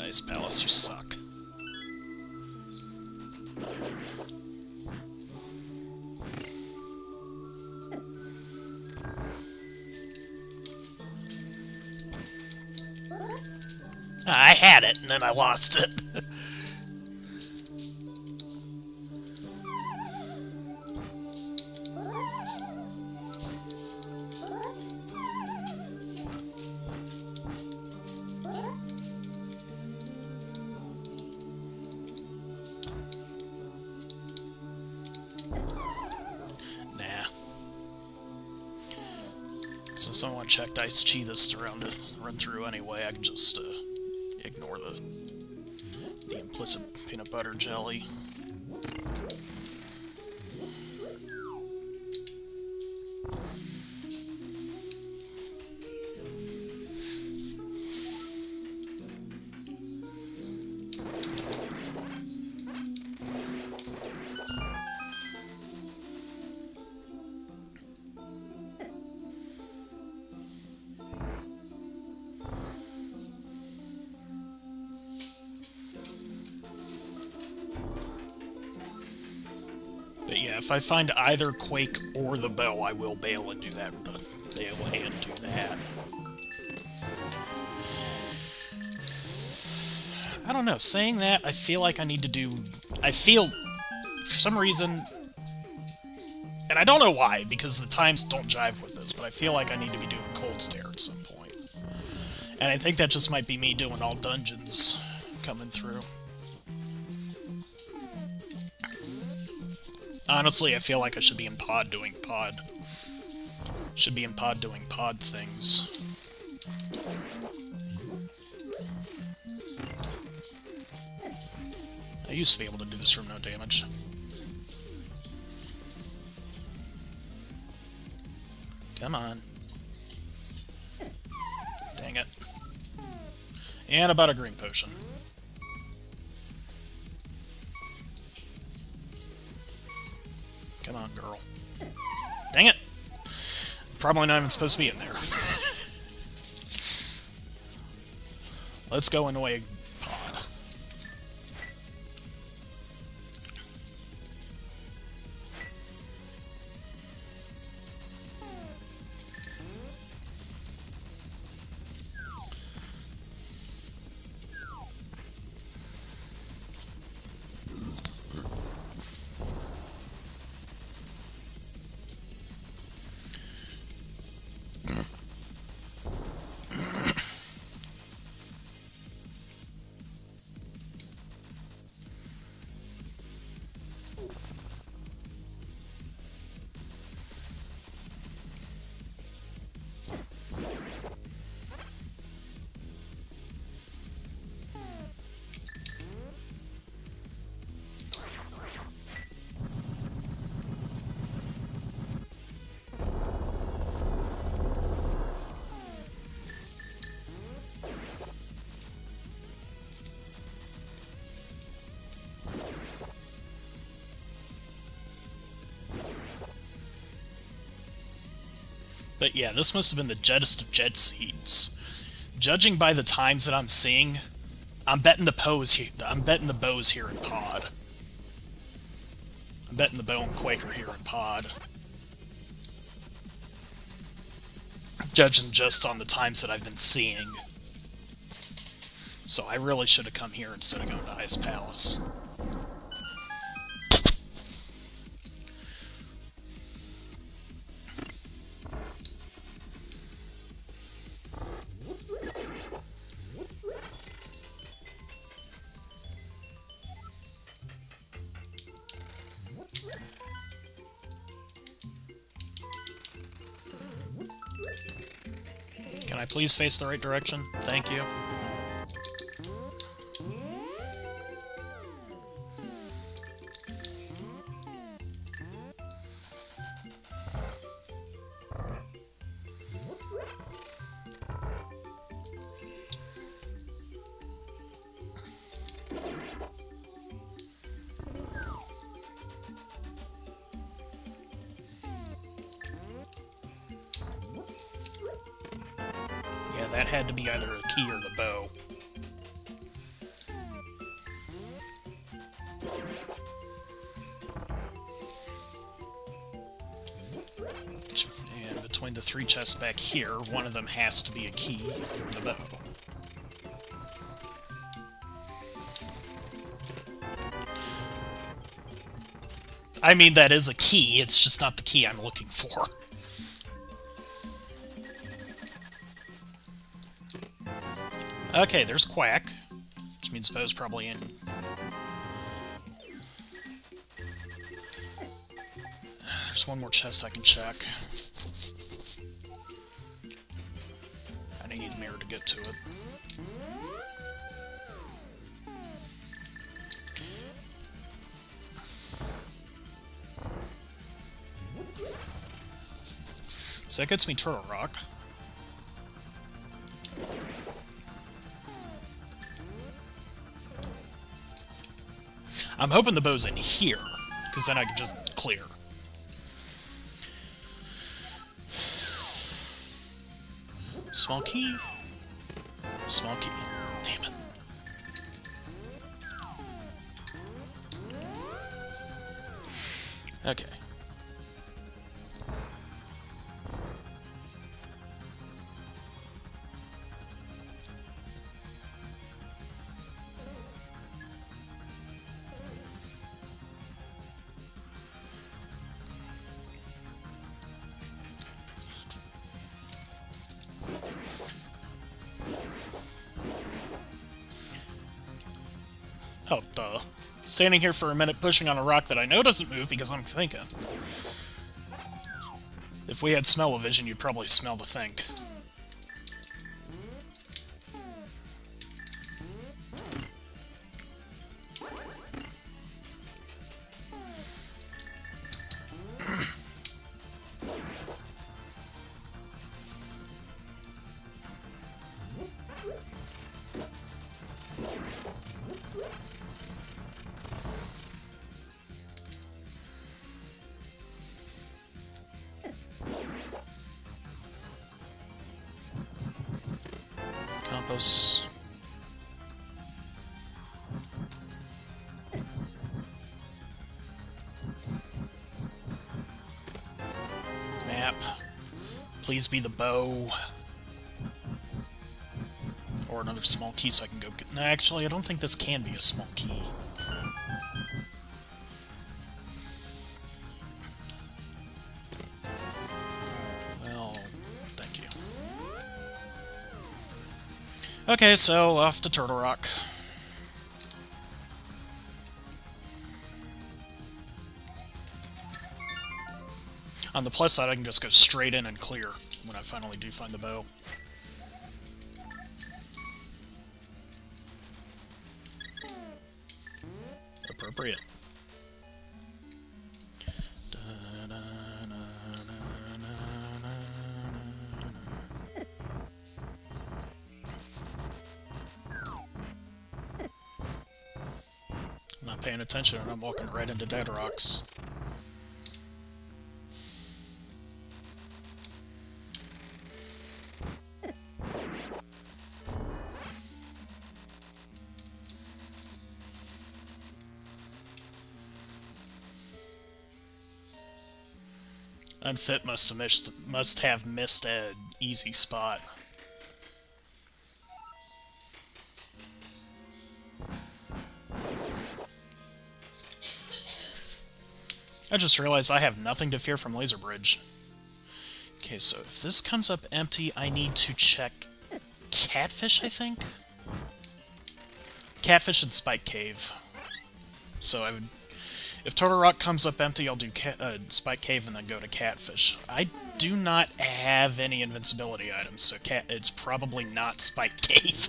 Ice Palace, you suck. I had it, and then I lost it. Since I want to check Ice Chi this around to run through anyway, I can just ignore the implicit peanut butter jelly. But yeah, if I find either Quake or the bow, I will bail and do that. Bail and do that. I don't know. Saying that, I feel like I need to do... I feel, for some reason... And I don't know why, because the times don't jive with this, but I feel like I need to be doing Cold Stare at some point. And I think that just might be me doing all dungeons coming through. Honestly, I feel like I should be in pod doing pod. Should be in pod doing pod things. I used to be able to do this from no damage. Come on. Dang it. And about a green potion. Come on, girl. Dang it! Probably not even supposed to be in there. Let's go into a pod. But yeah, this must have been the jettest of jet seeds. Judging by the times that I'm seeing, I'm betting the bows here. I'm betting the bows here in pod. I'm betting the bow and Quaker here in pod. Judging just on the times that I've been seeing. So I really should have come here instead of going to Ice Palace. Can I please face the right direction? Thank you. Yeah, that had to be either a key or the bow. And between the 3 chests back here, one of them has to be a key or the bow. I mean, that is a key, it's just not the key I'm looking for. Okay, there's Quack, which means Bo's probably in. There's one more chest I can check. I need a mirror to get to it. So that gets me Turtle Rock. I'm hoping the bow's in here, because then I can just clear. Small key. Small key. Damn it. Okay. Oh, duh. Standing here for a minute pushing on a rock that I know doesn't move because I'm thinking. If we had smell-o-vision, you'd probably smell the think. Compost. Map. Please be the bow. Or another small key so I can go get... No, actually, I don't think this can be a small key. Well, thank you. Okay, so off to Turtle Rock. On the plus side, I can just go straight in and clear when I finally do find the bow. Appropriate. I'm not paying attention and I'm walking right into Dead Rocks. Unfit must have missed an easy spot. I just realized I have nothing to fear from Laser Bridge. Okay, so if this comes up empty, I need to check Catfish, I think? Catfish and Spike Cave. So I would... If Turtle Rock comes up empty, I'll do Spike Cave and then go to Catfish. I do not have any invincibility items, so it's probably not Spike Cave.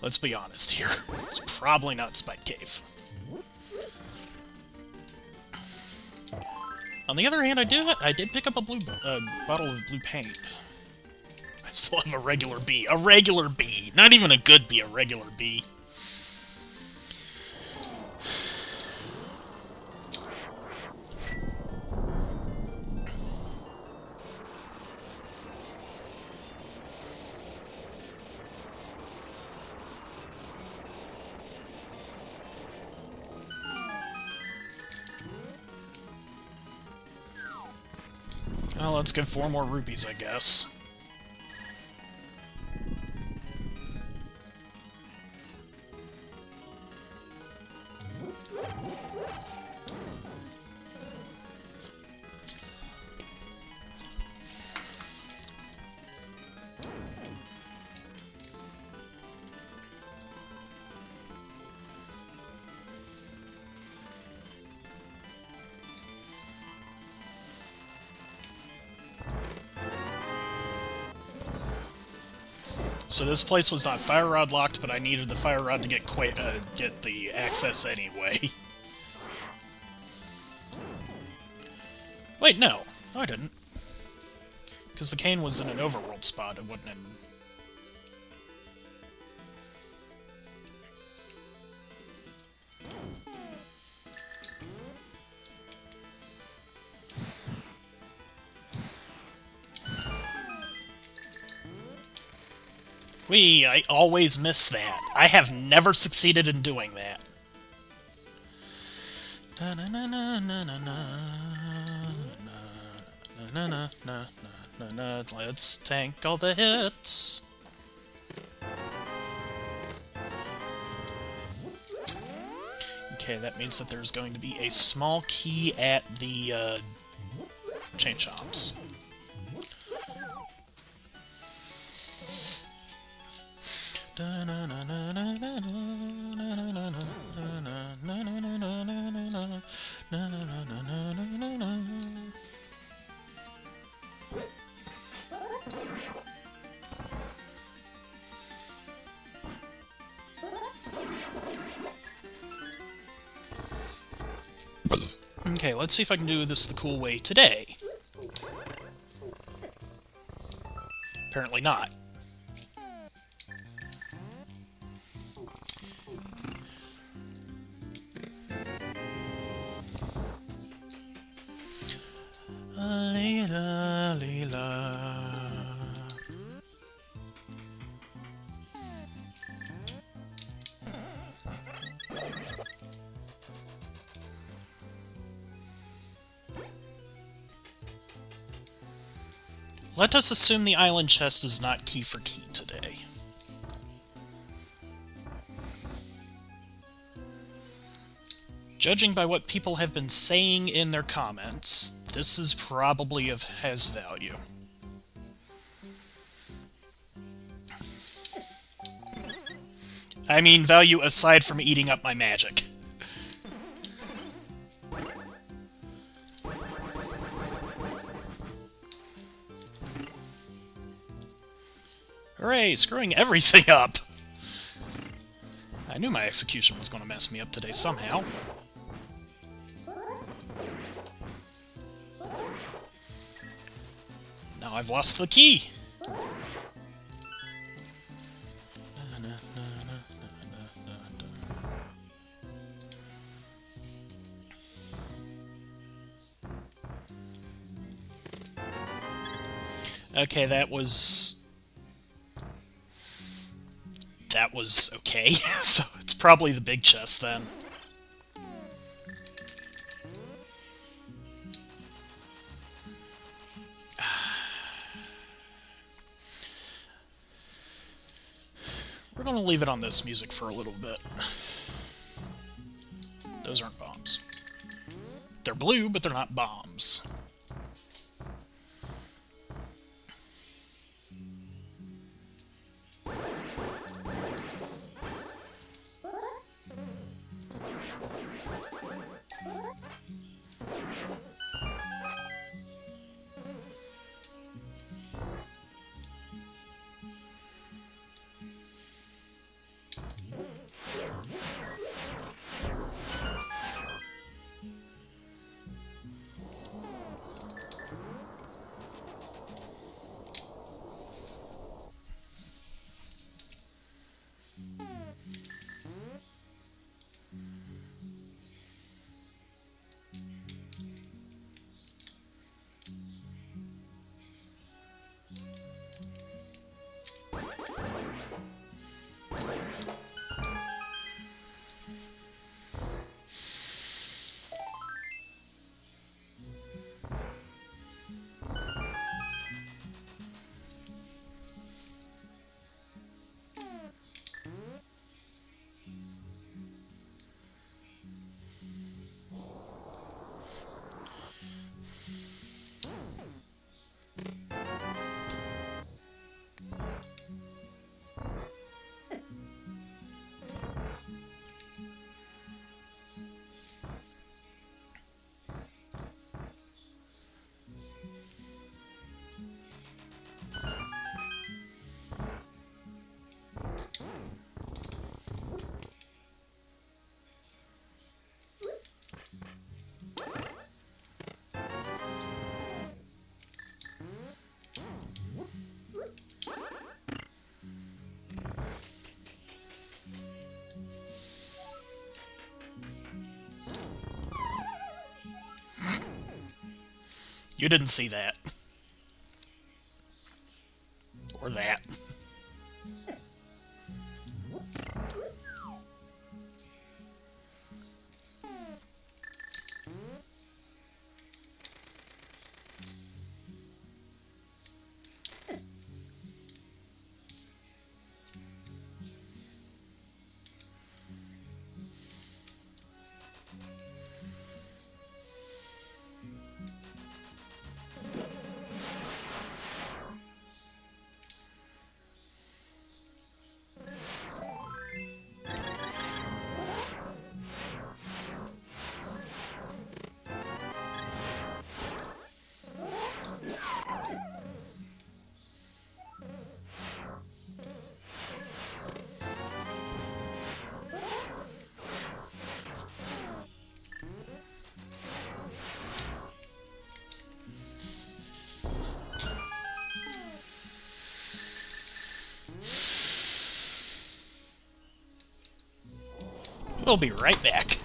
Let's be honest here. It's probably not Spike Cave. On the other hand, I did pick up a bottle of blue paint. I still have a regular bee. A regular bee! Not even a good bee, a regular bee. Well, let's get 4 more rupees, I guess. So this place was not Fire Rod locked, but I needed the Fire Rod to get the access anyway. Wait, no. No, I didn't. Because the cane was in an overworld spot, it wasn't in... I always miss that. I have never succeeded in doing that. Let's tank all the hits. Okay, that means that there's going to be a small key at the chain shops. Okay, let's see if I can do this the cool way today. Apparently not. Leela, Leela. Let us assume the island chest is not key for key today. Judging by what people have been saying in their comments, this is probably has value. I mean, value aside from eating up my magic. Hooray, screwing everything up! I knew my execution was going to mess me up today somehow. Now I've lost the key! Okay, that was okay. So it's probably the big chest then. gonna leave it on this music for a little bit. Those aren't bombs. They're blue, but they're not bombs. You didn't see that. Or that. We'll be right back.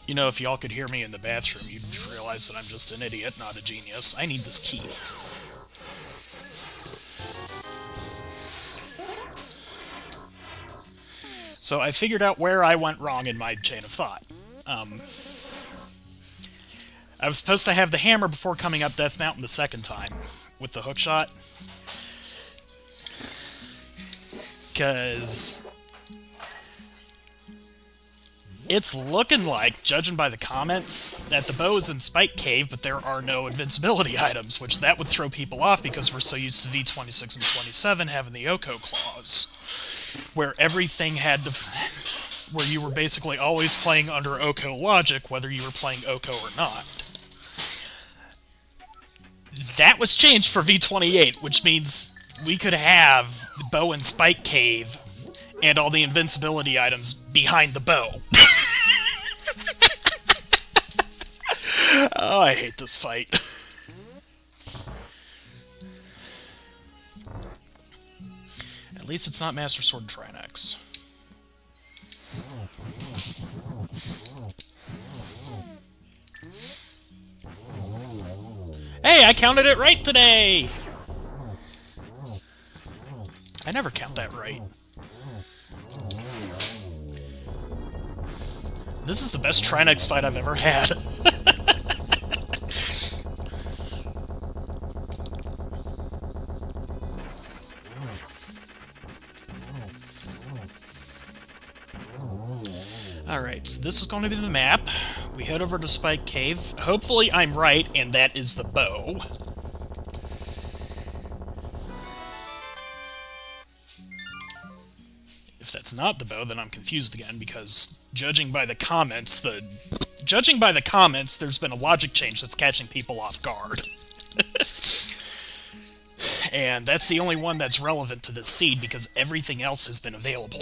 You know, if y'all could hear me in the bathroom, you'd realize that I'm just an idiot, not a genius. I need this key. So I figured out where I went wrong in my chain of thought. I was supposed to have the hammer before coming up Death Mountain the second time, with the hookshot. Because it's looking like, judging by the comments, that the bow is in Spike Cave, but there are no invincibility items, which that would throw people off because we're so used to V26 and 27 having the Oko clause, where everything had to... where you were basically always playing under Oko logic, whether you were playing Oko or not. That was changed for V28, which means we could have the bow and Spike Cave and all the invincibility items behind the bow. Oh, I hate this fight. At least it's not Master Sword Trinex. Hey, I counted it right today! I never count that right. This is the best Trinex fight I've ever had. Alright, so this is going to be the map. We head over to Spike Cave. Hopefully I'm right, and that is the bow. If that's not the bow, then I'm confused again, because judging by the comments, there's been a logic change that's catching people off guard. And that's the only one that's relevant to this seed, because everything else has been available.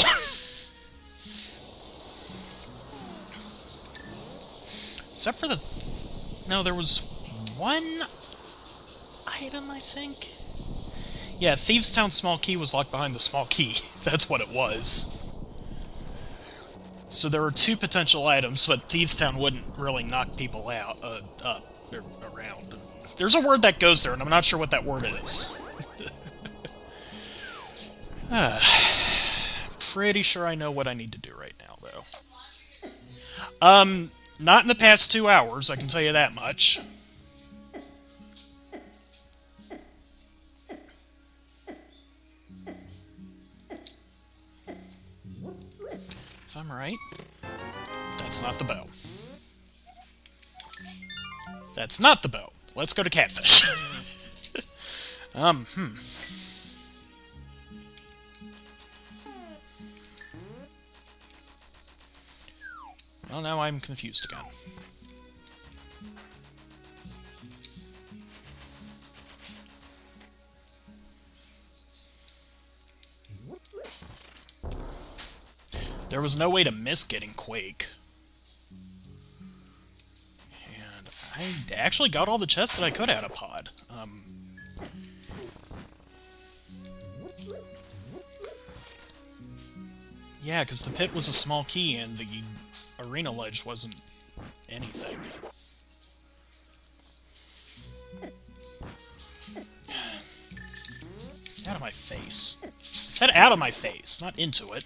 Except for the... No, there was one item, I think? Yeah, Thieves' Town Small Key was locked behind the small key. That's what it was. So there were two potential items, but Thieves' Town wouldn't really knock people out, up, or around. There's a word that goes there, and I'm not sure what that word is. Pretty sure I know what I need to do right now, though. Not in the past 2 hours, I can tell you that much. If I'm right, that's not the bow. That's not the bow. Let's go to Catfish. Well, now I'm confused again. There was no way to miss getting Quake. And I actually got all the chests that I could out of Pod. Yeah, because the pit was a small key and the arena ledge wasn't anything. Out of my face. I said out of my face, not into it.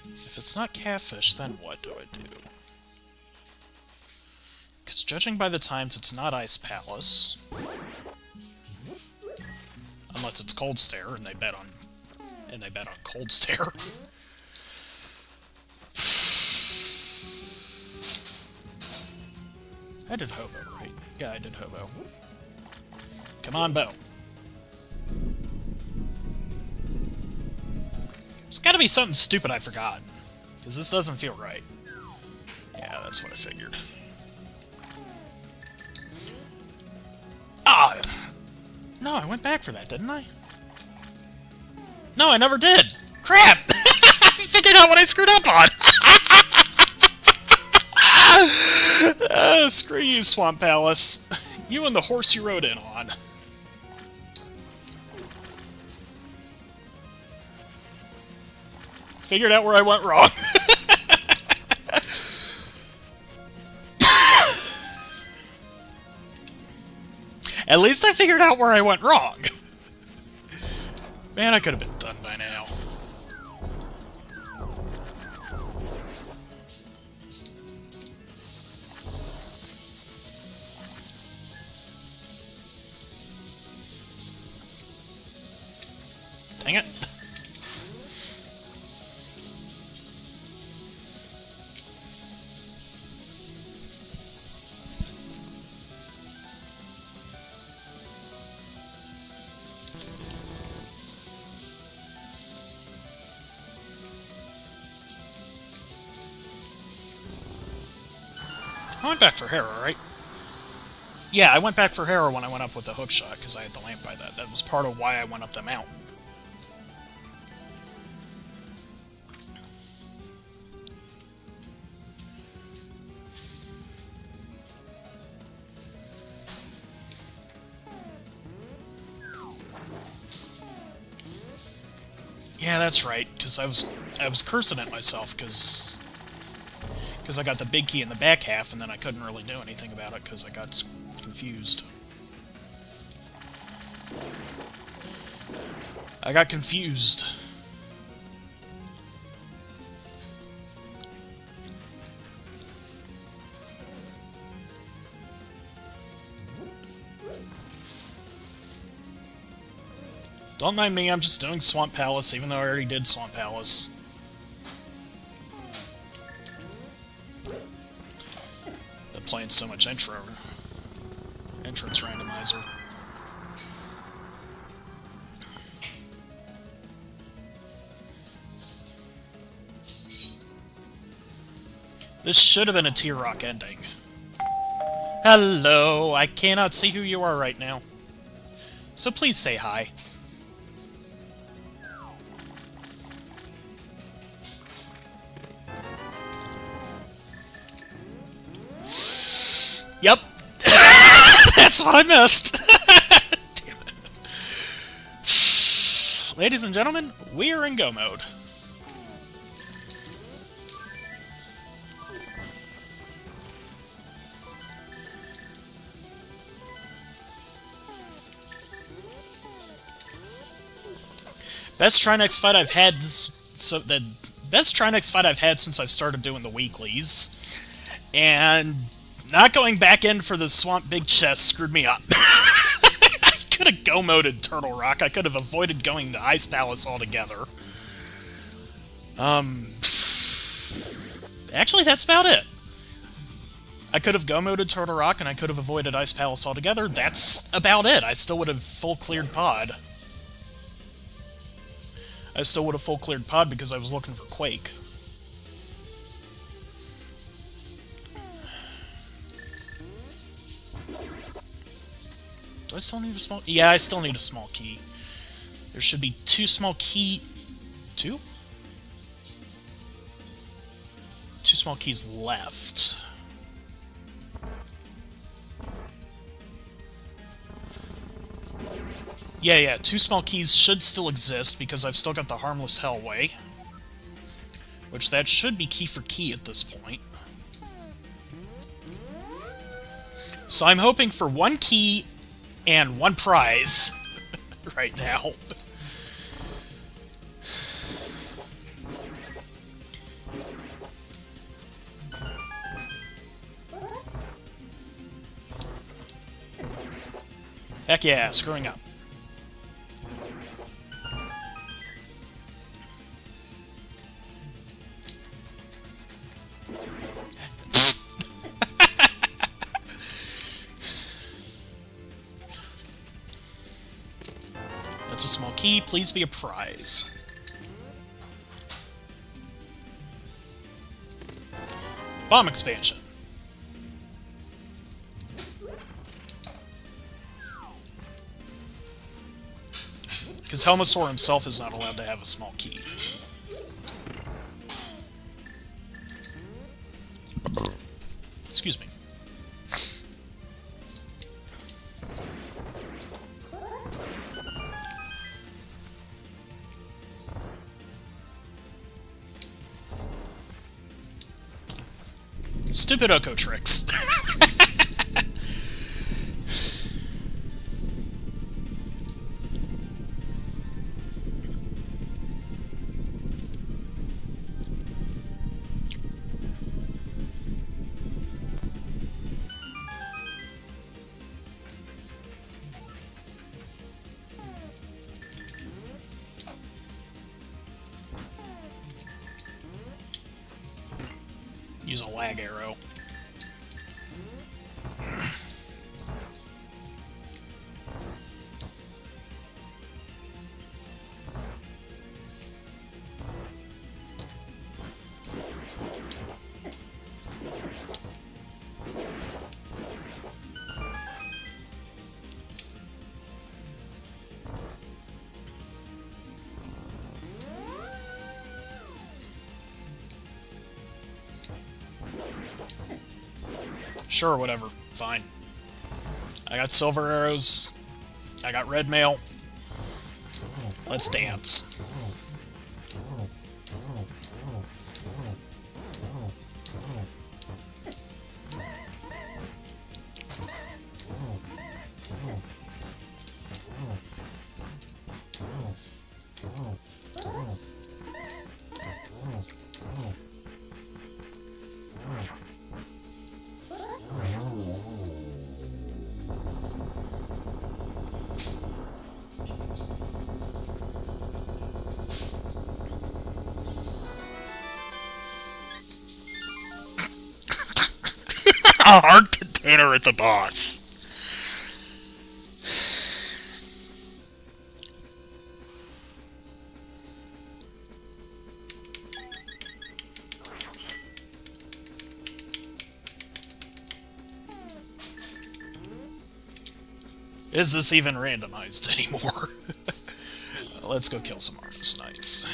If it's not Catfish, then what do I do? Because judging by the times, it's not Ice Palace. Unless it's Cold Stare, and they bet on Cold Stare. I did Hobo, right? Yeah, I did Hobo. Come on, Bo. There's gotta be something stupid I forgot. Because this doesn't feel right. Yeah, that's what I figured. Ah! No, I went back for that, didn't I? No, I never did! Crap! I figured figured out what I screwed up on! Screw you, Swamp Palace. You and the horse you rode in on. Figured out where I went wrong. At least I figured out where I went wrong. Man, I could have been done by now. Dang it. I went back for Hera, right? Yeah, I went back for Hera when I went up with the hookshot, because I had the lamp by that. That was part of why I went up the mountain. Yeah, that's right, because I was cursing at myself, because I got the big key in the back half, and then I couldn't really do anything about it because I got confused. I got confused. Don't mind me, I'm just doing Swamp Palace, even though I already did Swamp Palace. Been playing so much entrance randomizer. This should have been a T-Rock ending. Hello, I cannot see who you are right now. So please say hi. Yep. That's what I missed. Damn it. Ladies and gentlemen, we are in go mode. Best Trinex fight I've had the best Trinex fight I've had since I've started doing the weeklies. And not going back in for the Swamp Big Chest screwed me up. I could have go-moded Turtle Rock. I could have avoided going to Ice Palace altogether. Actually, that's about it. I could have go-moded Turtle Rock, and I could have avoided Ice Palace altogether. That's about it. I still would have full-cleared Pod. I still would have full-cleared Pod because I was looking for Quake. Do I still need a small... Yeah, I still need a small key. There should be 2 small key... 2? 2 small keys left. Yeah, 2 small keys should still exist because I've still got the Harmless Hellway. Which that should be key for key at this point. So I'm hoping for 1 key and 1 prize right now. Heck yeah, screwing up. That's a small key. Please be a prize. Bomb expansion. Because Helmasaur himself is not allowed to have a small key. Excuse me. Stupid Oko tricks. Use a lag arrow. Sure, whatever. Fine. I got silver arrows. I got red mail. Let's dance. A hard container at the boss. Is this even randomized anymore? Let's go kill some Armos Knights.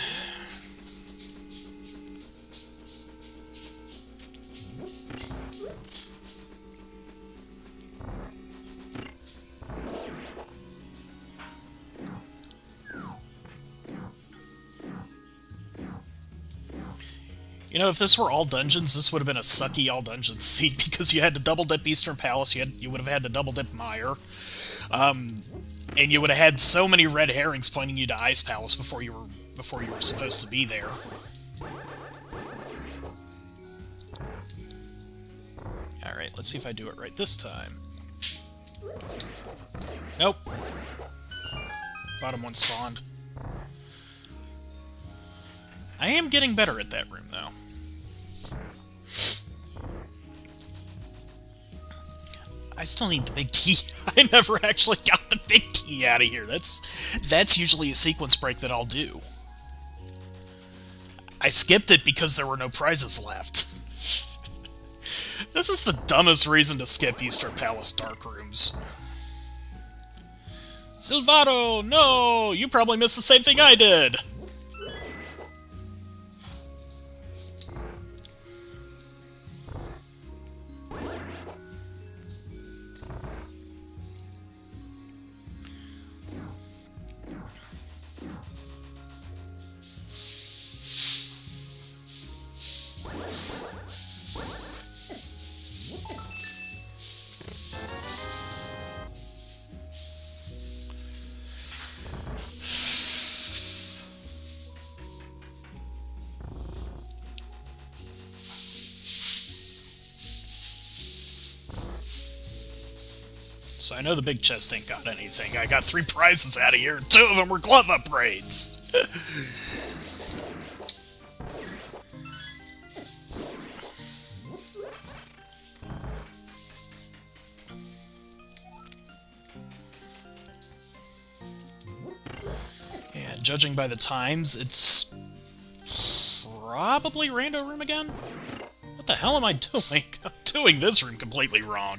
You know, if this were all dungeons, this would have been a sucky all dungeons seed because you had to double dip Eastern Palace. You would have had to double dip Mire, and you would have had so many red herrings pointing you to Ice Palace before you were supposed to be there. All right, let's see if I do it right this time. Nope. Bottom one spawned. I am getting better at that room, though. I still need the big key. I never actually got the big key out of here. That's usually a sequence break that I'll do. I skipped it because there were no prizes left. This is the dumbest reason to skip Eastern Palace Dark Rooms. Silvado, no! You probably missed the same thing I did! So I know the big chest ain't got anything. I got 3 prizes out of here, and 2 of them were glove upgrades. And judging by the times, it's probably Rando Room again? What the hell am I doing? I'm doing this room completely wrong.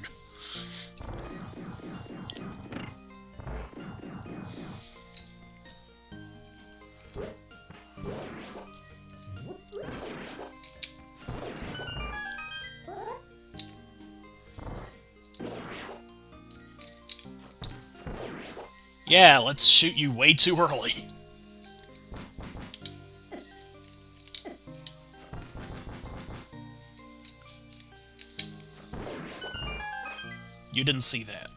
Yeah, let's shoot you way too early. You didn't see that.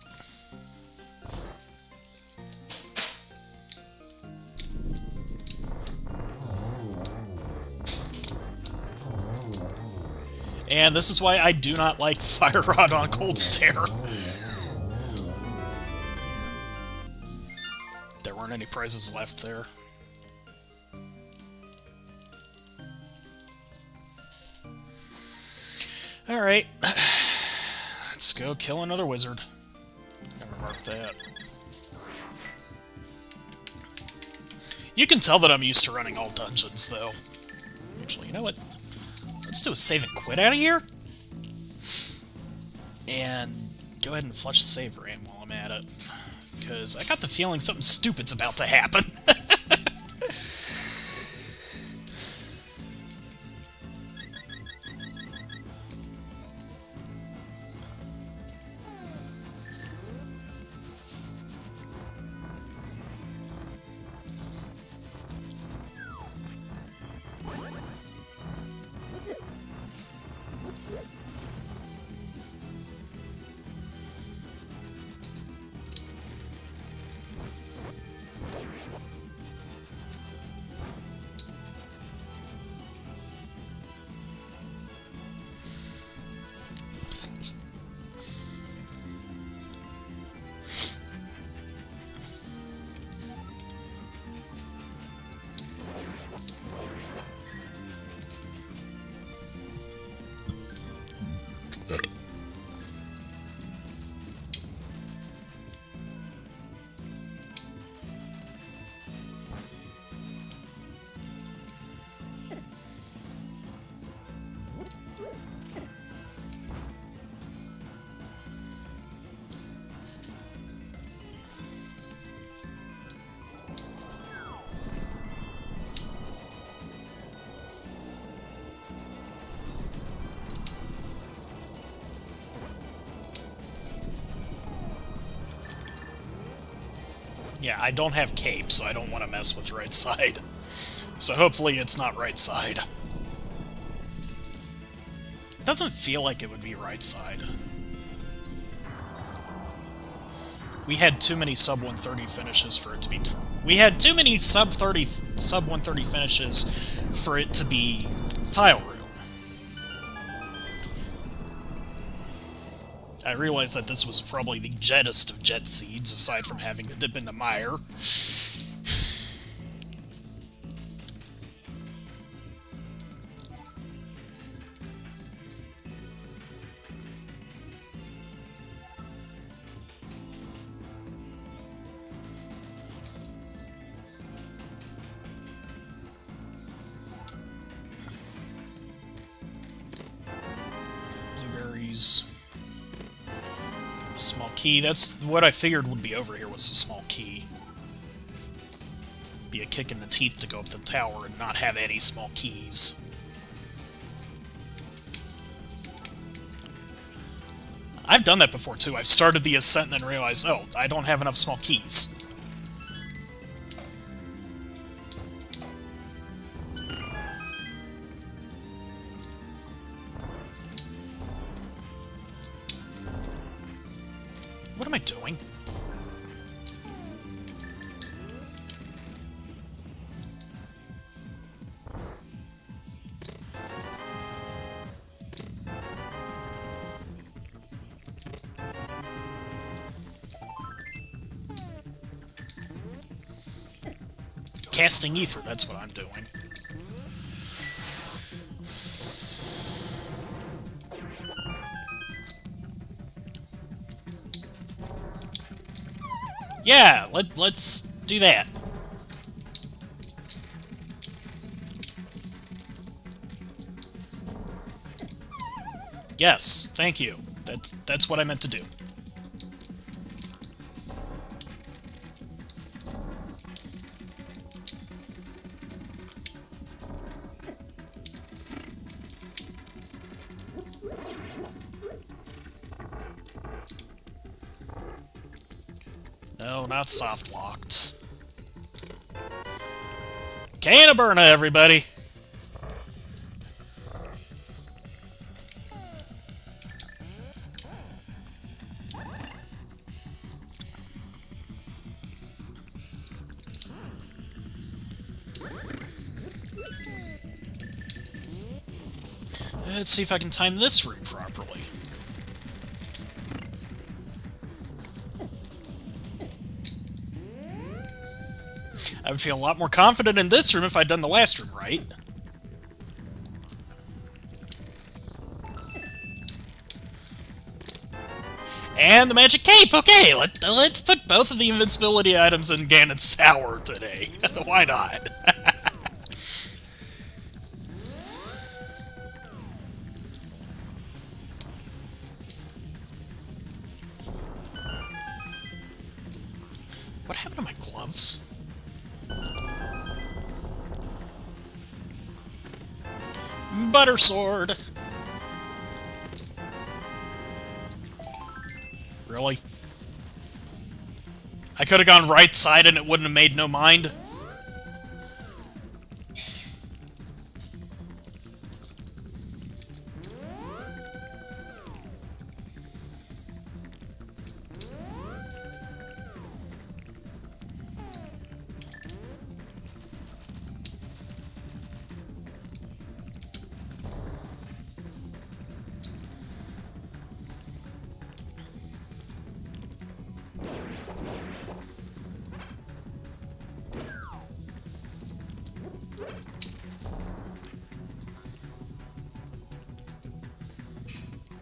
And this is why I do not like Fire Rod on Cold Stare. There weren't any prizes left there. Alright. Let's go kill another wizard. Never mark that. You can tell that I'm used to running all dungeons, though. Actually, you know what? Let's do a save and quit out of here. And go ahead and flush the save RAM while I'm at it. Because I got the feeling something stupid's about to happen. Yeah, I don't have cape, so I don't want to mess with right side. So hopefully it's not right side. It doesn't feel like it would be right side. We had too many sub 130 finishes for it to be... We had too many sub 130 finishes for it to be tile room. I realized that this was probably the jettest of jet seeds, aside from having to dip into mire. Blueberries. Small key. That's what I figured would be over here, was the small key. Be a kick in the teeth to go up the tower and not have any small keys. I've done that before, too. I've started the ascent and then realized, oh, I don't have enough small keys. What am I doing? Casting ether, that's what I'm doing. Yeah, let's do that. Yes, thank you. That's what I meant to do. No, not soft locked. Cannaburna, everybody! Let's see if I can time this room properly. I would feel a lot more confident in this room if I'd done the last room right. And the magic cape! Okay, let's put both of the invincibility items in Ganon's tower today. Why not? What happened to my gloves? Butter sword! Really? I could have gone right side and it wouldn't have made no mind.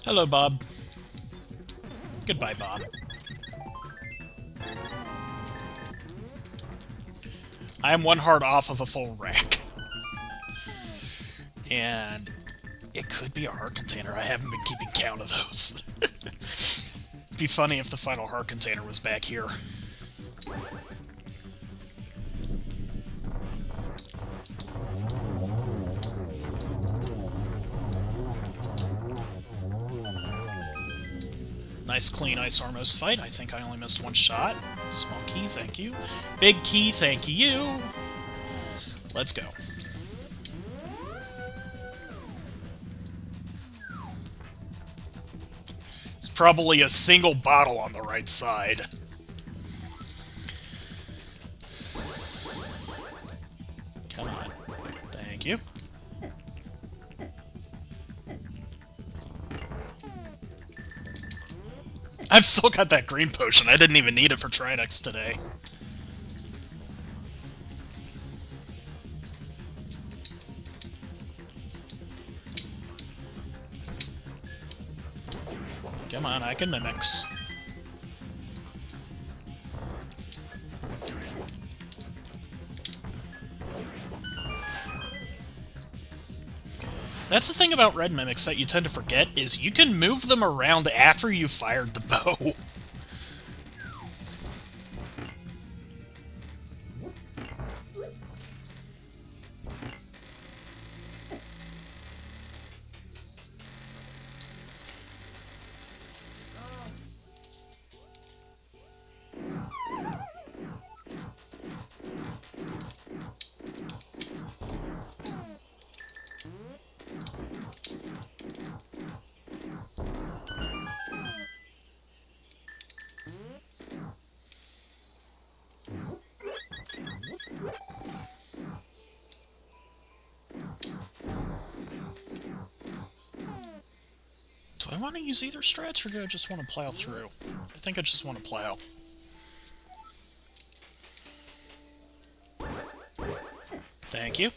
Hello, Bob. Goodbye, Bob. I am one heart off of a full rack. And it could be a heart container. I haven't been keeping count of those. It'd be funny if the final heart container was back here. Nice, clean Ice Armos fight. I think I only missed one shot. Small key, thank you. Big key, thank you. Let's go. It's probably a single bottle on the right side. Come on. Thank you. I've still got that green potion. I didn't even need it for Trinex today. Come on, I can mimics. That's the thing about red mimics that you tend to forget, is you can move them around after you fired the bow. Do I want to use either strats, or do I just want to plow through? I think I just want to plow. Thank you.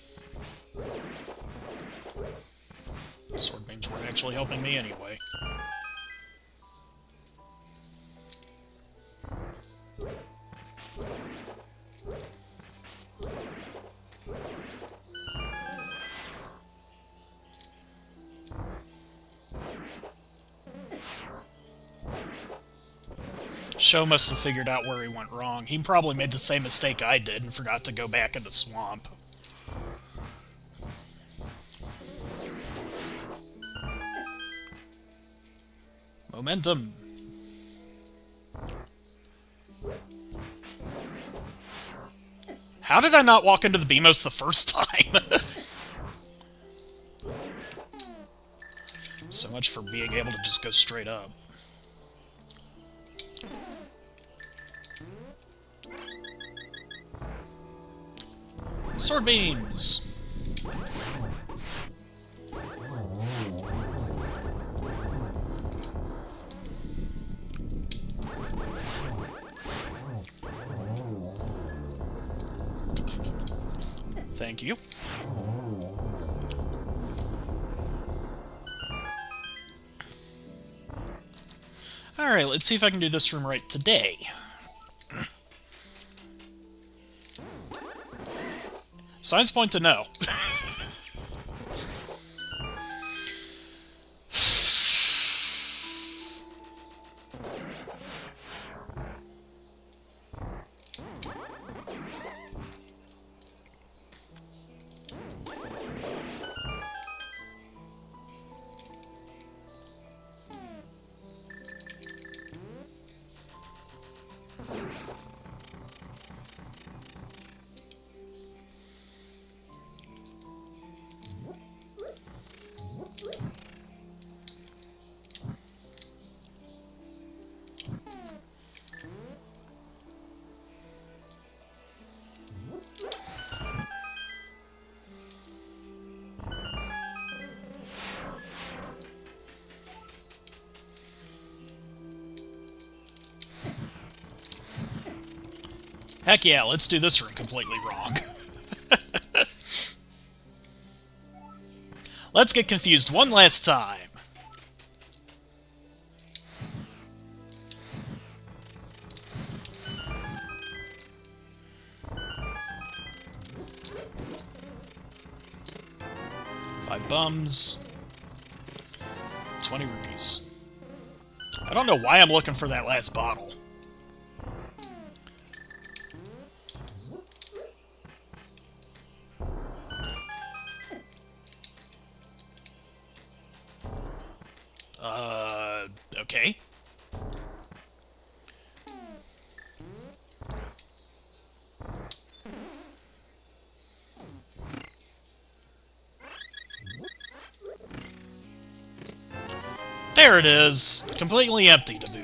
Sword beams weren't actually helping me anyway. Sho must have figured out where he went wrong. He probably made the same mistake I did and forgot to go back in the swamp. Momentum. How did I not walk into the BMOS the first time? So much for being able to just go straight up. Sword beams! Thank you. Alright, let's see if I can do this room right today. Signs point to no. Heck yeah, let's do this room completely wrong. Let's get confused one last time. Five bums. 20 rupees. I don't know why I'm looking for that last bottle. Okay. There it is! Completely empty to boot.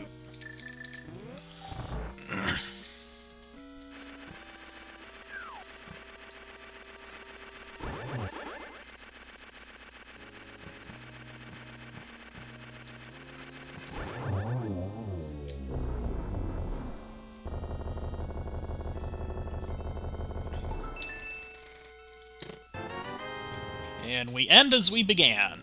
And we end as we began.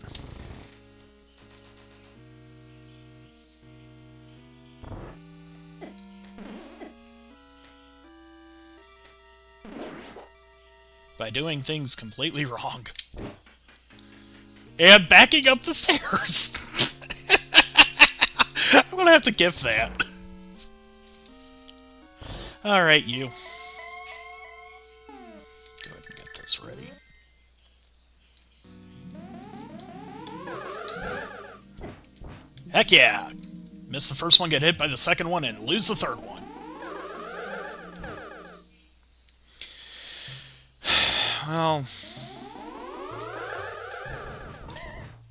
By doing things completely wrong. And backing up the stairs! I'm gonna have to gift that. Alright, you. Go ahead and get this ready. Heck yeah! Miss the first one, get hit by the second one, and lose the third one. Well...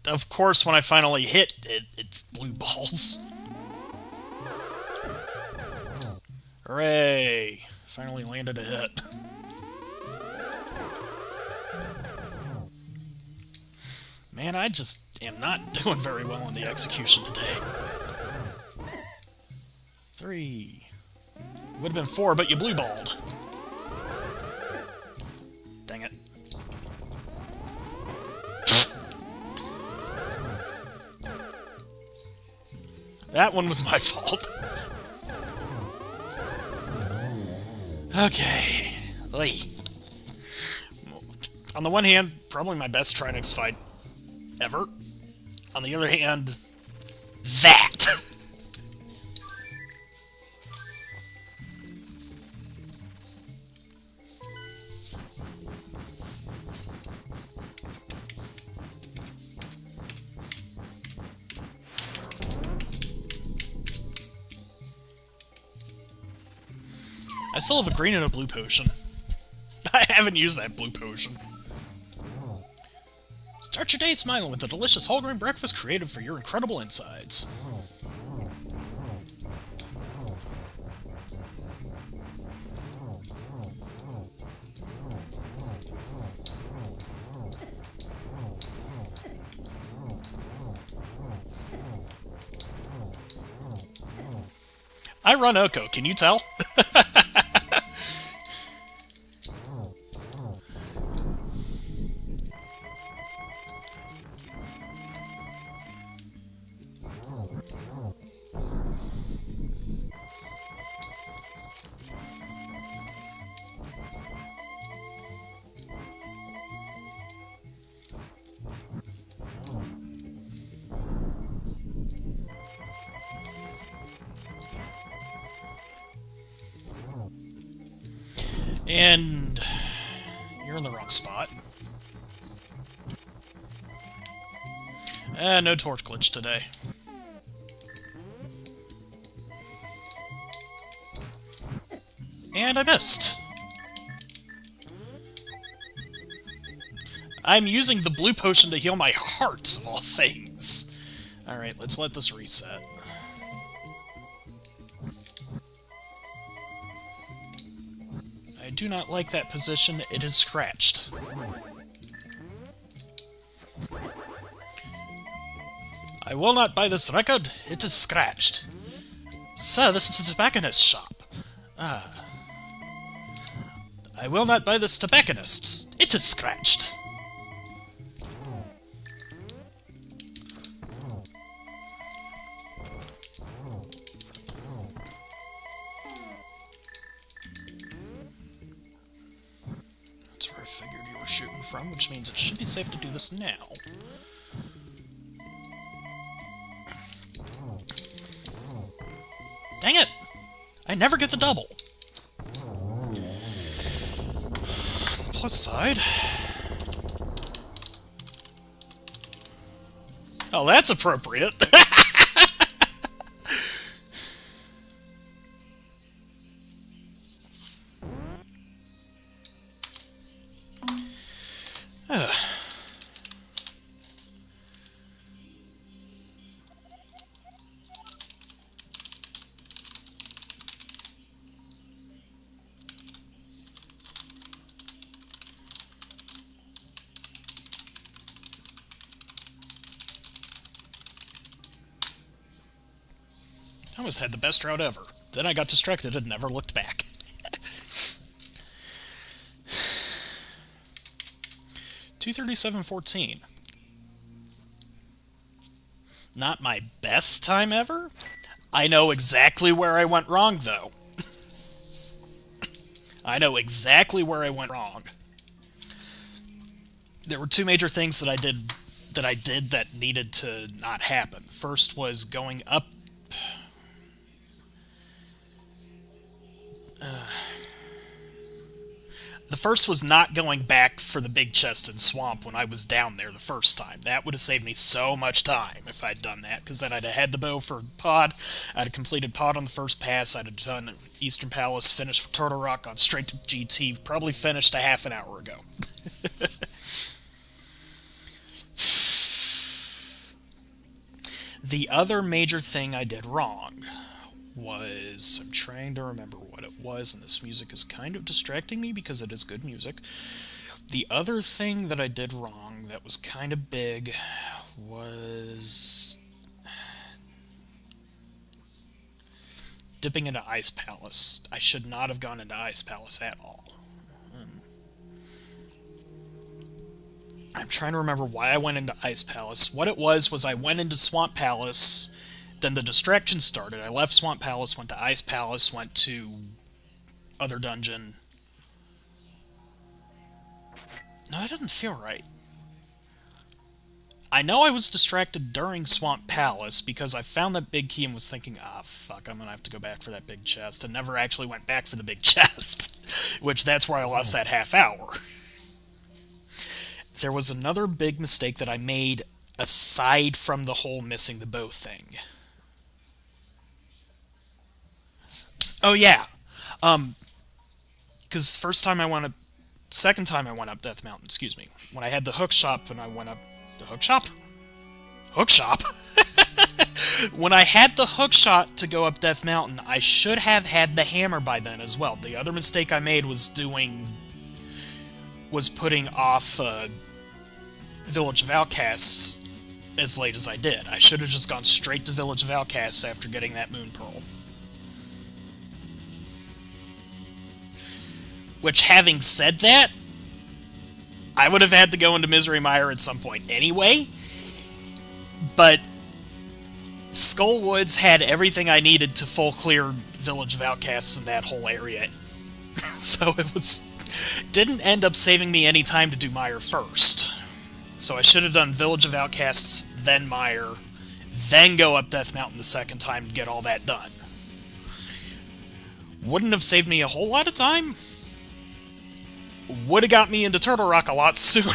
Of course, when I finally hit it, it's blue balls. Hooray! Finally landed a hit. Man, I just am not doing very well on the execution today. 3. Would have been 4, but you blue balled. Dang it. That one was my fault. Okay. Oy. On the one hand, probably my best Trinex fight ever. On the other hand, that! I still have a green and a blue potion. I haven't used that blue potion. Start your day smiling with a delicious whole grain breakfast created for your incredible insides. I run Oko, can you tell? And you're in the wrong spot. No torch glitch today. And I missed. I'm using the blue potion to heal my hearts, of all things. Alright, let's let this reset. I do not like that position. It is scratched. I will not buy this record. It is scratched. Sir, this is a tobacconist's shop. I will not buy this tobacconist's. It is scratched. That's where I figured you were shooting from, which means it should be safe to do this now. Dang it! I never get the double! Plus side... Oh, that's appropriate! I almost had the best route ever. Then I got distracted and never looked back. 2:37:14. Not my best time ever? I know exactly where I went wrong, though. I know exactly where I went wrong. There were two major things that I did that needed to not happen. First was going up... The first was not going back for the big chest and swamp when I was down there the first time. That would have saved me so much time if I'd done that, because then I'd have had the bow for pod, I'd have completed pod on the first pass, I'd have done Eastern Palace, finished Turtle Rock, gone straight to GT, probably finished a half an hour ago. The other major thing I did wrong was, I'm trying to remember what it was, and this music is kind of distracting me because it is good music. The other thing that I did wrong that was kind of big was dipping into Ice Palace. I should not have gone into Ice Palace at all. I'm trying to remember why I went into Ice Palace. What it was I went into Swamp Palace, then the distraction started. I left Swamp Palace, went to Ice Palace, went to other dungeon. No, that doesn't feel right. I know I was distracted during Swamp Palace because I found that big key and was thinking, ah, fuck, I'm gonna have to go back for that big chest, and never actually went back for the big chest, which that's where I lost that half hour. There was another big mistake that I made aside from the whole missing the bow thing. Oh, yeah. Because first time I went to... second time I went up Death Mountain, excuse me, when I had the hook shop and I went up... The hook shop? Hook shop? When I had the hook shot to go up Death Mountain, I should have had the hammer by then as well. The other mistake I made was putting off Village of Outcasts as late as I did. I should have just gone straight to Village of Outcasts after getting that Moon Pearl. Which, having said that, I would have had to go into Misery Mire at some point anyway, but Skull Woods had everything I needed to full clear Village of Outcasts in that whole area. So it didn't end up saving me any time to do Mire first. So I should have done Village of Outcasts, then Mire, then go up Death Mountain the second time to get all that done. Wouldn't have saved me a whole lot of time. Would have got me into Turtle Rock a lot sooner.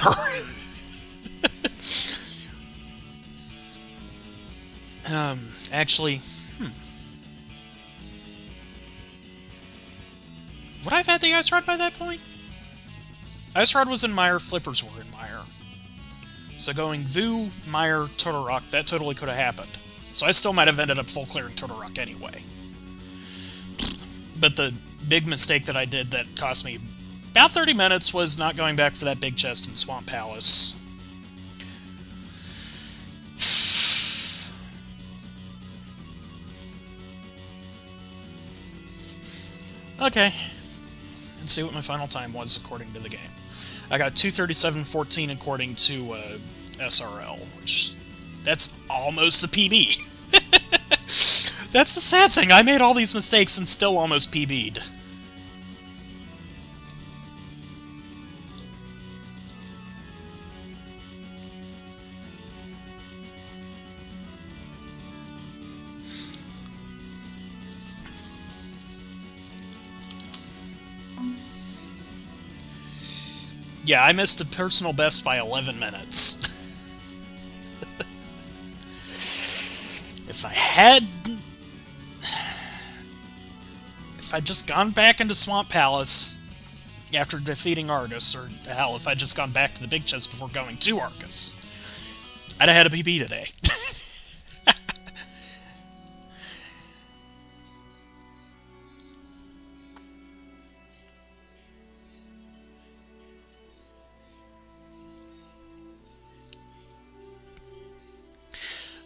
Actually, would I have had the Ice Rod by that point? Ice Rod was in Mire, Flippers were in Mire. So going Vu, Mire, Turtle Rock, that totally could have happened. So I still might have ended up full clearing Turtle Rock anyway. But the big mistake that I did that cost me about 30 minutes was not going back for that big chest in Swamp Palace. Okay. Let's see what my final time was according to the game. I got 2:37:14 according to SRL, which... that's almost a PB. That's the sad thing, I made all these mistakes and still almost PB'd. Yeah, I missed a personal best by 11 minutes. If I'd just gone back into Swamp Palace after defeating Argus, or hell, if I'd just gone back to the big chest before going to Argus, I'd have had a PB today.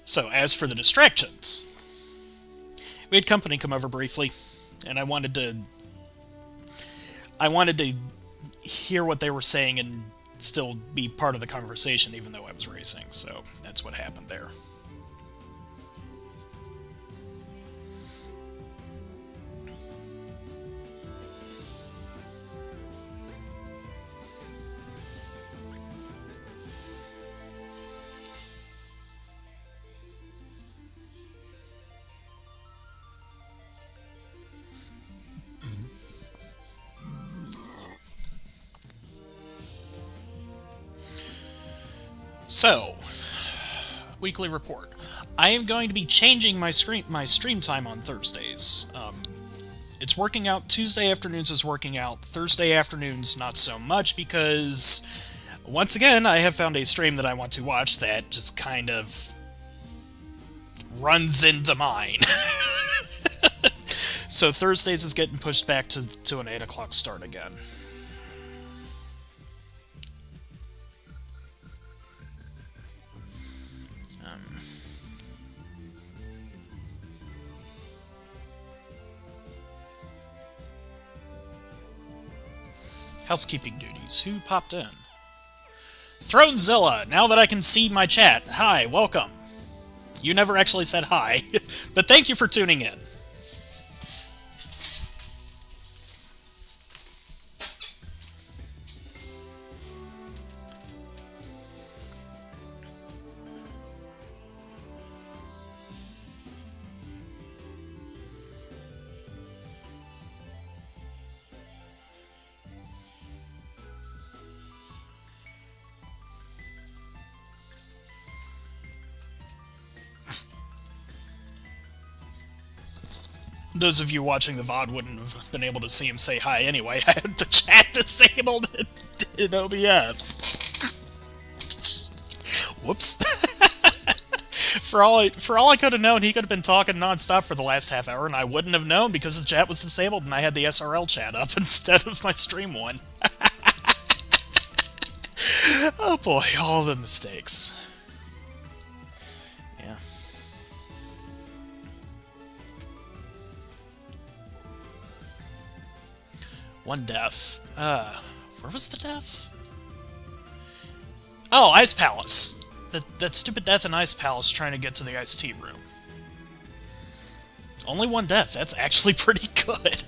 So, as for the distractions, we had company come over briefly, and I wanted to hear what they were saying and still be part of the conversation, even though I was racing, so that's what happened there. So, weekly report. I am going to be changing my stream time on Thursdays. It's working out. Tuesday afternoons is working out. Thursday afternoons, not so much, because, once again, I have found a stream that I want to watch that just kind of runs into mine. So Thursdays is getting pushed back to an 8 o'clock start again. Housekeeping duties. Who popped in? Thronezilla! Now that I can see my chat. Hi, welcome. You never actually said hi, but thank you for tuning in. Those of you watching the VOD wouldn't have been able to see him say hi anyway. I had the chat disabled. in OBS. Whoops. For all I could have known, he could have been talking nonstop for the last half hour, and I wouldn't have known because his chat was disabled and I had the SRL chat up instead of my stream one. Oh boy, all the mistakes. Yeah. One death. Where was the death? Oh, Ice Palace. That stupid death in Ice Palace trying to get to the iced tea room. Only one death. That's actually pretty good.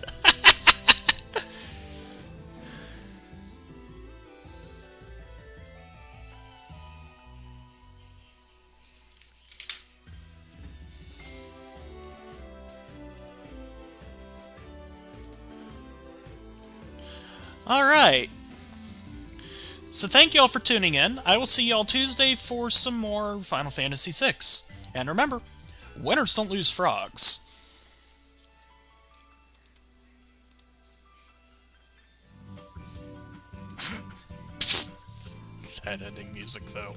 Alright. So thank you all for tuning in. I will see you all Tuesday for some more Final Fantasy VI. And remember, winners don't lose frogs. That ending music, though.